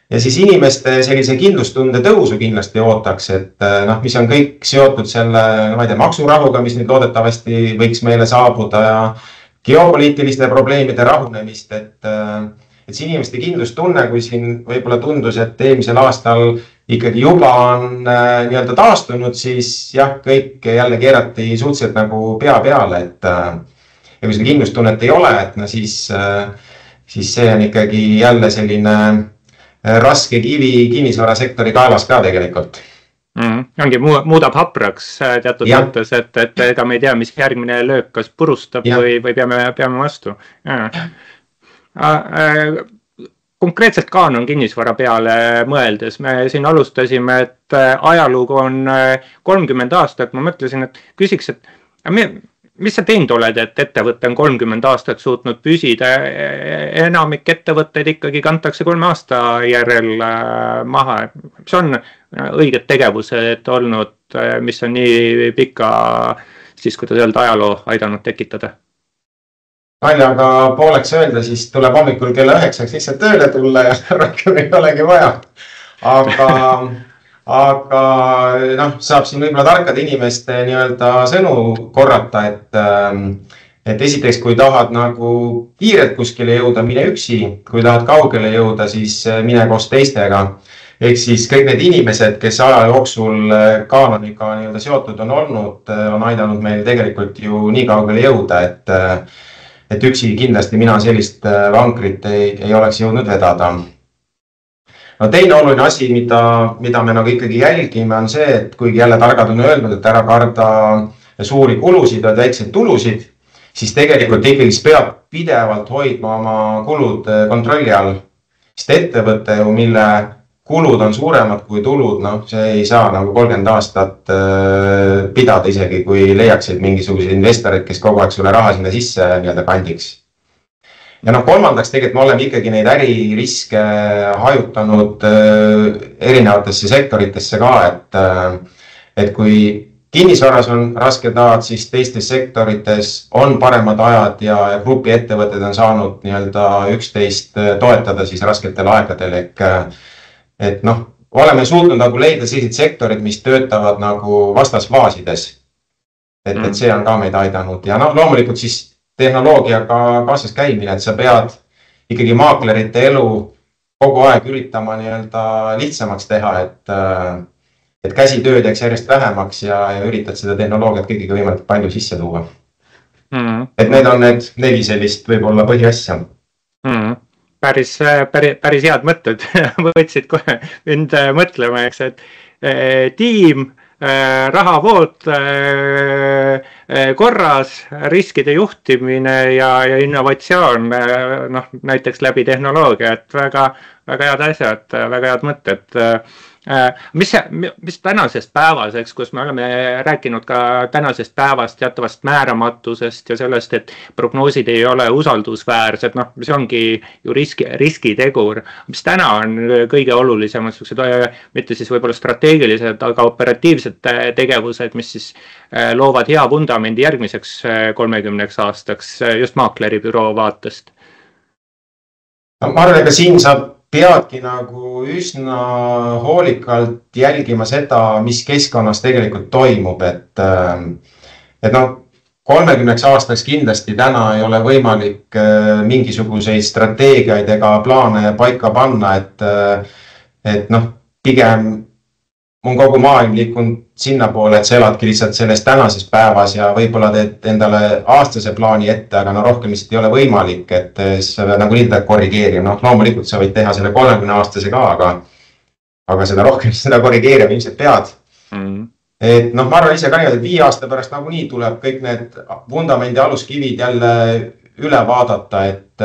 ja siis inimeste sellise kindlustunde tõusu kindlasti ootaks, et noh, mis on kõik seotud selle, ma ei tea, maksurahuga, mis nüüd loodetavasti võiks meile saabuda ja geopoliitiliste probleemide rahunemist, et see inimeste kindlustunne, kui siin võib-olla tundus, et eelmisel aastal ikkagi juba on nii-öelda taastunud, siis jah, kõik jälle keerati suhteliselt nagu pea peale, et ja kui seda kindlustunnet ei ole, et no siis see on ikkagi jälle selline raske kivi kinnisvarasektori kaelas ka tegelikult. Ongi, muudab hapraks teatud mõttes, et ega me ei tea, mis järgmine löök kas purustab või peame vastu. Konkreetselt Kaanon kinnisvara peale mõeldes, me siin alustasime, et ajalugu on 30 aastat, ma mõtlesin, et küsiks, et mis sa teinud oled, et ettevõte on 30 aastat suutnud püsida, enamik ettevõtteid ikkagi kantakse 3 aasta järel maha. Mis on õiged tegevused olnud, mis on nii pika, siis kuidas öelda, ajaloo aidanud tekitada? Naljaga pooleks öelda, siis tuleb hommikul kella 9 lihtsalt tööle tulla ja rohkem ei olegi vaja. Aga noh, saab siin võib-olla tarkade inimeste nii-öelda sõnu korrata, et esiteks, kui tahad nagu kiirelt kuskile jõuda, mine üksi, kui tahad kaugele jõuda, siis mine koos teistega. Ehk siis kõik need inimesed, kes aja jooksul Kaanoniga nii-öelda seotud on olnud, on aidanud meil tegelikult ju nii kaugele jõuda, et üksi kindlasti mina sellist vankrit ei oleks jõudnud vedada. No teine oluline asi, mida me nagu ikkagi jälgime, on see, et kuigi jälle targad on öelnud, et ära karda suuri kulusid ja väikseid tulusid, siis tegelikult ikkagi peab pidevalt hoidma oma kulud kontrolli all. Sest ettevõte, mille kulud on suuremad kui tulud, noh, see ei saa nagu 30 aastat pidada isegi, kui leiaksid mingisugused investorid, kes kogu aeg sulle raha sinna sisse nii-öelda kandiks. Ja noh, kolmandaks tegelikult me oleme ikkagi neid äririske hajutanud erinevatesse sektoritesse ka, et kui kinnisvaras on rasked ajad, siis teistes sektorites on paremad ajad ja grupi ettevõtted on saanud nii-öelda üksteist toetada siis rasketel aegadel. Et noh, oleme suutnud nagu leida sellised sektorid, mis töötavad nagu vastasfaasides. Et see on ka meid aidanud ja noh, loomulikult siis tehnoloogiaga kaasas käimine, et sa pead ikkagi maaklerite elu kogu aeg üritama nii-öelda lihtsamaks teha, et käsitööd jääks järjest vähemaks ja üritad seda tehnoloogiat kõigiga võimalikult palju sisse tuua. Et need on need 4 sellist võib-olla põhiasja. Päris head mõtted võtsid kohe mind mõtlema, eks, et tiim, rahavood korras, riskide juhtimine ja innovatsioon, noh, näiteks läbi tehnoloogia, et väga head asjad, väga head mõtted. Mis tänasest päevaseks, kus me oleme rääkinud ka tänasest päevast teatavast määramatusest ja sellest, et prognoosid ei ole usaldusväärsed, noh, mis ongi ju riskitegur. Mis täna on kõige olulisemad, mitte siis võib-olla strateegilised, aga operatiivsed tegevused, mis siis loovad hea vundamendi järgmiseks 30 aastaks just maakleribüroo vaatest? Ma arvan, ega siin saab peadki nagu üsna hoolikalt jälgima seda, mis keskkonnas tegelikult toimub, et noh, 30 aastaks kindlasti täna ei ole võimalik mingisuguseid strateegiaid ega plaane paika panna, et noh, pigem on kogu maailm liikunud sinna poole, et sa eladki lihtsalt selles tänases päevas ja võib-olla teed endale aastase plaani ette, aga no rohkem lihtsalt ei ole võimalik, et sa pead nagu nii korrigeerima. Noh, loomulikult sa võid teha selle 30 aastase ka, aga seda rohkem seda korrigeerima ilmselt pead. Et noh, ma arvan ise ka niimoodi, et 5 aasta pärast nagu nii tuleb kõik need vundamendi aluskivid jälle üle vaadata, et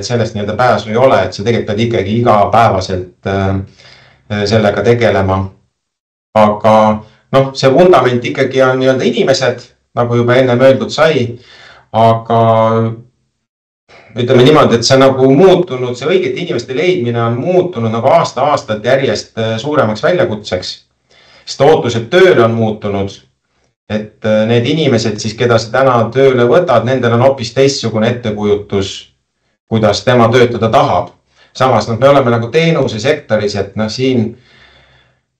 sellest nii-öelda pääsu ei ole, et sa tegelikult pead ikkagi igapäevaselt sellega tegelema. aga noh, see vundament ikkagi on nii-öelda inimesed, nagu juba enne öeldud sai, aga ütleme niimoodi, et see nagu muutunud, see õigete inimeste leidmine on muutunud nagu aasta-aastalt järjest suuremaks väljakutseks, sest ootused tööle on muutunud, et need inimesed siis, keda sa täna tööle võtad, nendel on hoopis teistsugune ettekujutus, kuidas tema töötada tahab. Samas me oleme nagu teenusesektoris, et siin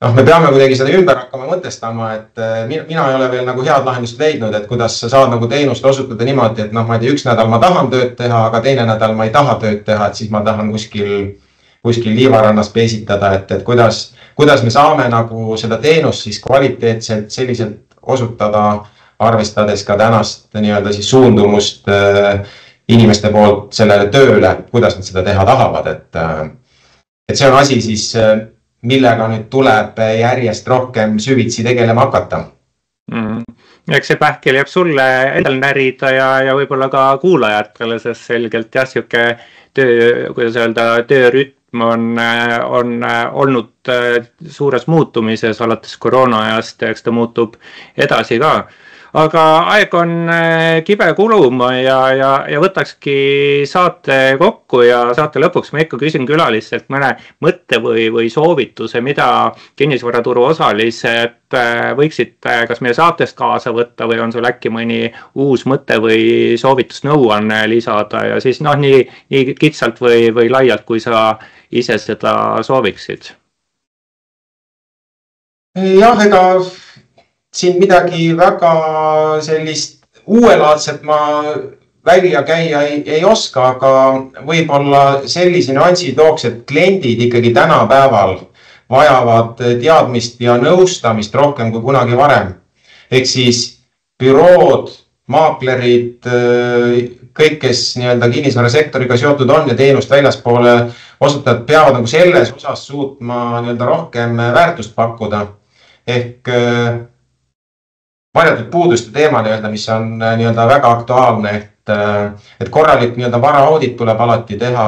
me peame kuidagi seda ümber hakkama mõtestama, et mina ei ole veel nagu head lahendust leidnud, et kuidas sa saad nagu teenust osutada niimoodi, et ma ei tea, üks nädal ma tahan tööd teha, aga teine nädal ma ei taha tööd teha, et siis ma tahan kuskil liivarannas peesitada, et kuidas me saame nagu seda teenust siis kvaliteetselt selliselt osutada, arvestades ka tänast nii-öelda siis suundumust inimeste poolt sellele tööle, kuidas nad seda teha tahavad, et see on asi siis, millega nüüd tuleb järjest rohkem süvitsi tegelema hakata. Eks see pähkel jääb sulle endal närida ja võib-olla ka kuulajatele, sest selgelt jah, siuke töö, kuidas öelda, töörütm on olnud suures muutumises alates koroona ajast ja eks ta muutub edasi ka. Aga aeg on kibe kuluma ja võtakski saate kokku ja saate lõpuks ma ikka küsin külalistelt mõne mõtte või soovituse, mida kinnisvaraturu osalised võiksid kas meie saatest kaasa võtta või on sul äkki mõni uus mõte või soovitusnõuanne lisada ja siis nii kitsalt või laialt, kui sa ise seda sooviksid. Jah, ega siin midagi väga sellist uuelaadset ma välja käia ei oska, aga võib-olla sellise nüansi tooks, et kliendid ikkagi tänapäeval vajavad teadmist ja nõustamist rohkem kui kunagi varem. Ehk siis bürood, maaklerid, kõik, kes nii-öelda kinnisvarasektoriga seotud on ja teenust väljaspoole osutajad peavad nagu selles osas suutma nii-öelda rohkem väärtust pakkuda. Ehk varjatud puuduste teema, mis on nii-öelda väga aktuaalne, et korralik nii-öelda varaaudit tuleb alati teha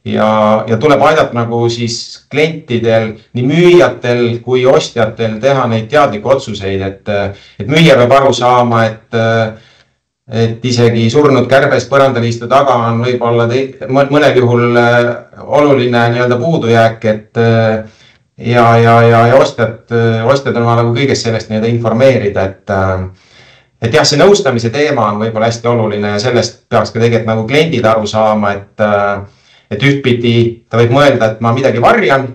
ja tuleb aidata nagu siis klientidel, nii müüjatel kui ostjatel teha neid teadlikke otsuseid, et müüja peab aru saama, et isegi surnud kärbes põrandaliistu taga on võib-olla mõnel juhul oluline nii-öelda puudujääk, ja ostjad on nagu kõigest sellest nii-öelda informeerida, et jah, see nõustamise teema on võib-olla hästi oluline ja sellest peaks ka tegelikult nagu kliendid aru saama, et ühtpidi ta võib mõelda, et ma midagi varjan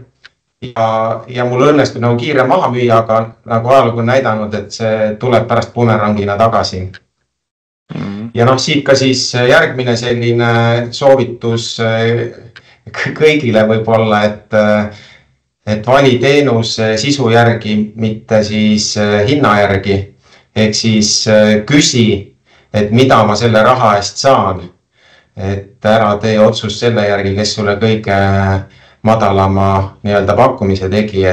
ja mul õnnestub nagu kiire maha müüa, aga nagu ajalugu on näidanud, et see tuleb pärast bumerangina tagasi. Ja siit ka siis järgmine selline soovitus kõigile võib-olla, et vali teenus sisu järgi, mitte siis hinna järgi. Ehk siis küsi, et mida ma selle raha eest saan. Et ära tee otsus selle järgi, kes sulle kõige madalama nii-öelda pakkumise tegi.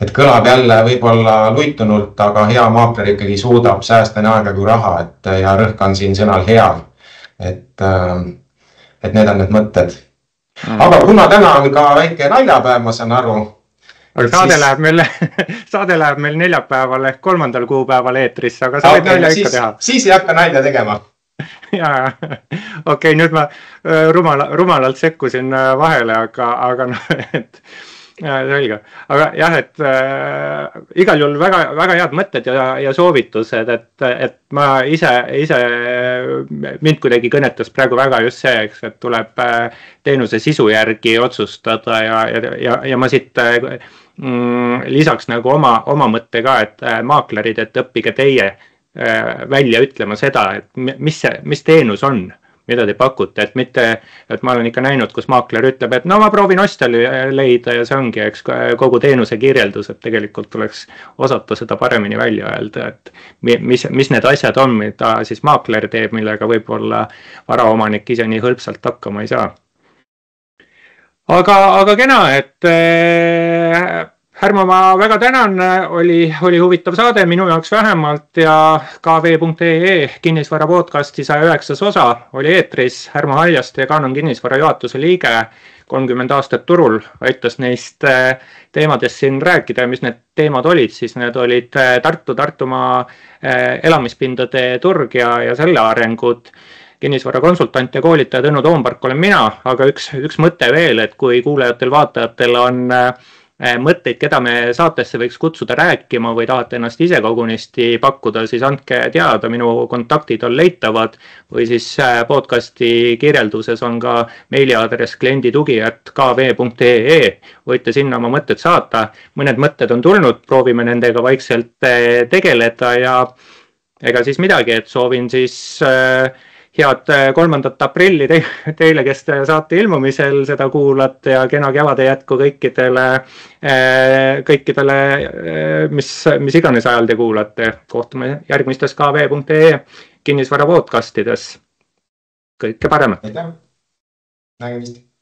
Et kõlab jälle võib-olla luitunult, aga hea maakler ikkagi suudab säästa nii aega kui raha. Ja rõhk on siin sõnal hea. Et need on need mõtted. Aga kuna täna on ka väike naljapäev, ma saan aru. Aga saade läheb meil neljapäeval ehk 3. kuupäeval eetrisse, aga sa võid nalja ikka teha. Siis ei hakka nalja tegema. Okei, nüüd ma rumalalt sekkusin vahele, aga selge. Aga jah, et igal juhul väga head mõtted ja soovitused, et ma ise mind kuidagi kõnetas praegu väga just see, et tuleb teenuse sisu järgi otsustada ja ma siit lisaks nagu oma mõtte ka, et maaklerid, et õppige teie välja ütlema seda, et mis teenus on, mida te pakute, et mitte, et ma olen ikka näinud, kus maakler ütleb, et no ma proovin ostja leida ja see ongi eks kogu teenuse kirjeldus, et tegelikult tuleks osata seda paremini välja öelda, et mis need asjad on, mida siis maakler teeb, millega võib-olla varaomanik ise nii hõlpsalt hakkama ei saa. Aga kena, et Härmo, ma väga tänan, oli huvitav saade minu jaoks vähemalt ja kv.ee kinnisvara podcasti 109. osa oli eetris. Härmo Haljaste, Canon kinnisvara juhatuse liige, 30 aastat turul, aitas neist teemadest siin rääkida. Mis need teemad olid, siis need olid Tartumaa elamispindade turg ja selle arengud. Kinnisvarakonsultant ja koolitaja Tõnu Toompark olen mina, aga üks mõte veel, et kui kuulajatel-vaatajatel on mõtteid, keda me saatesse võiks kutsuda rääkima või tahate ennast ise kogunisti pakkuda, siis andke teada, minu kontaktid on leitavad või siis podcasti kirjelduses on ka meiliaadress klienditugi@kv.ee. Võite sinna oma mõtted saata. Mõned mõtted on tulnud, proovime nendega vaikselt tegeleda ja ega siis midagi, et soovin siis head 3. aprilli teile, kes te saate ilmumisel seda kuulate ja kena kevade jätku kõikidele, mis iganes ajal te kuulate. Kohtume järgmistes kv.ee kinnisvara podcastides. Kõike paremat! Aitäh! Nägemist!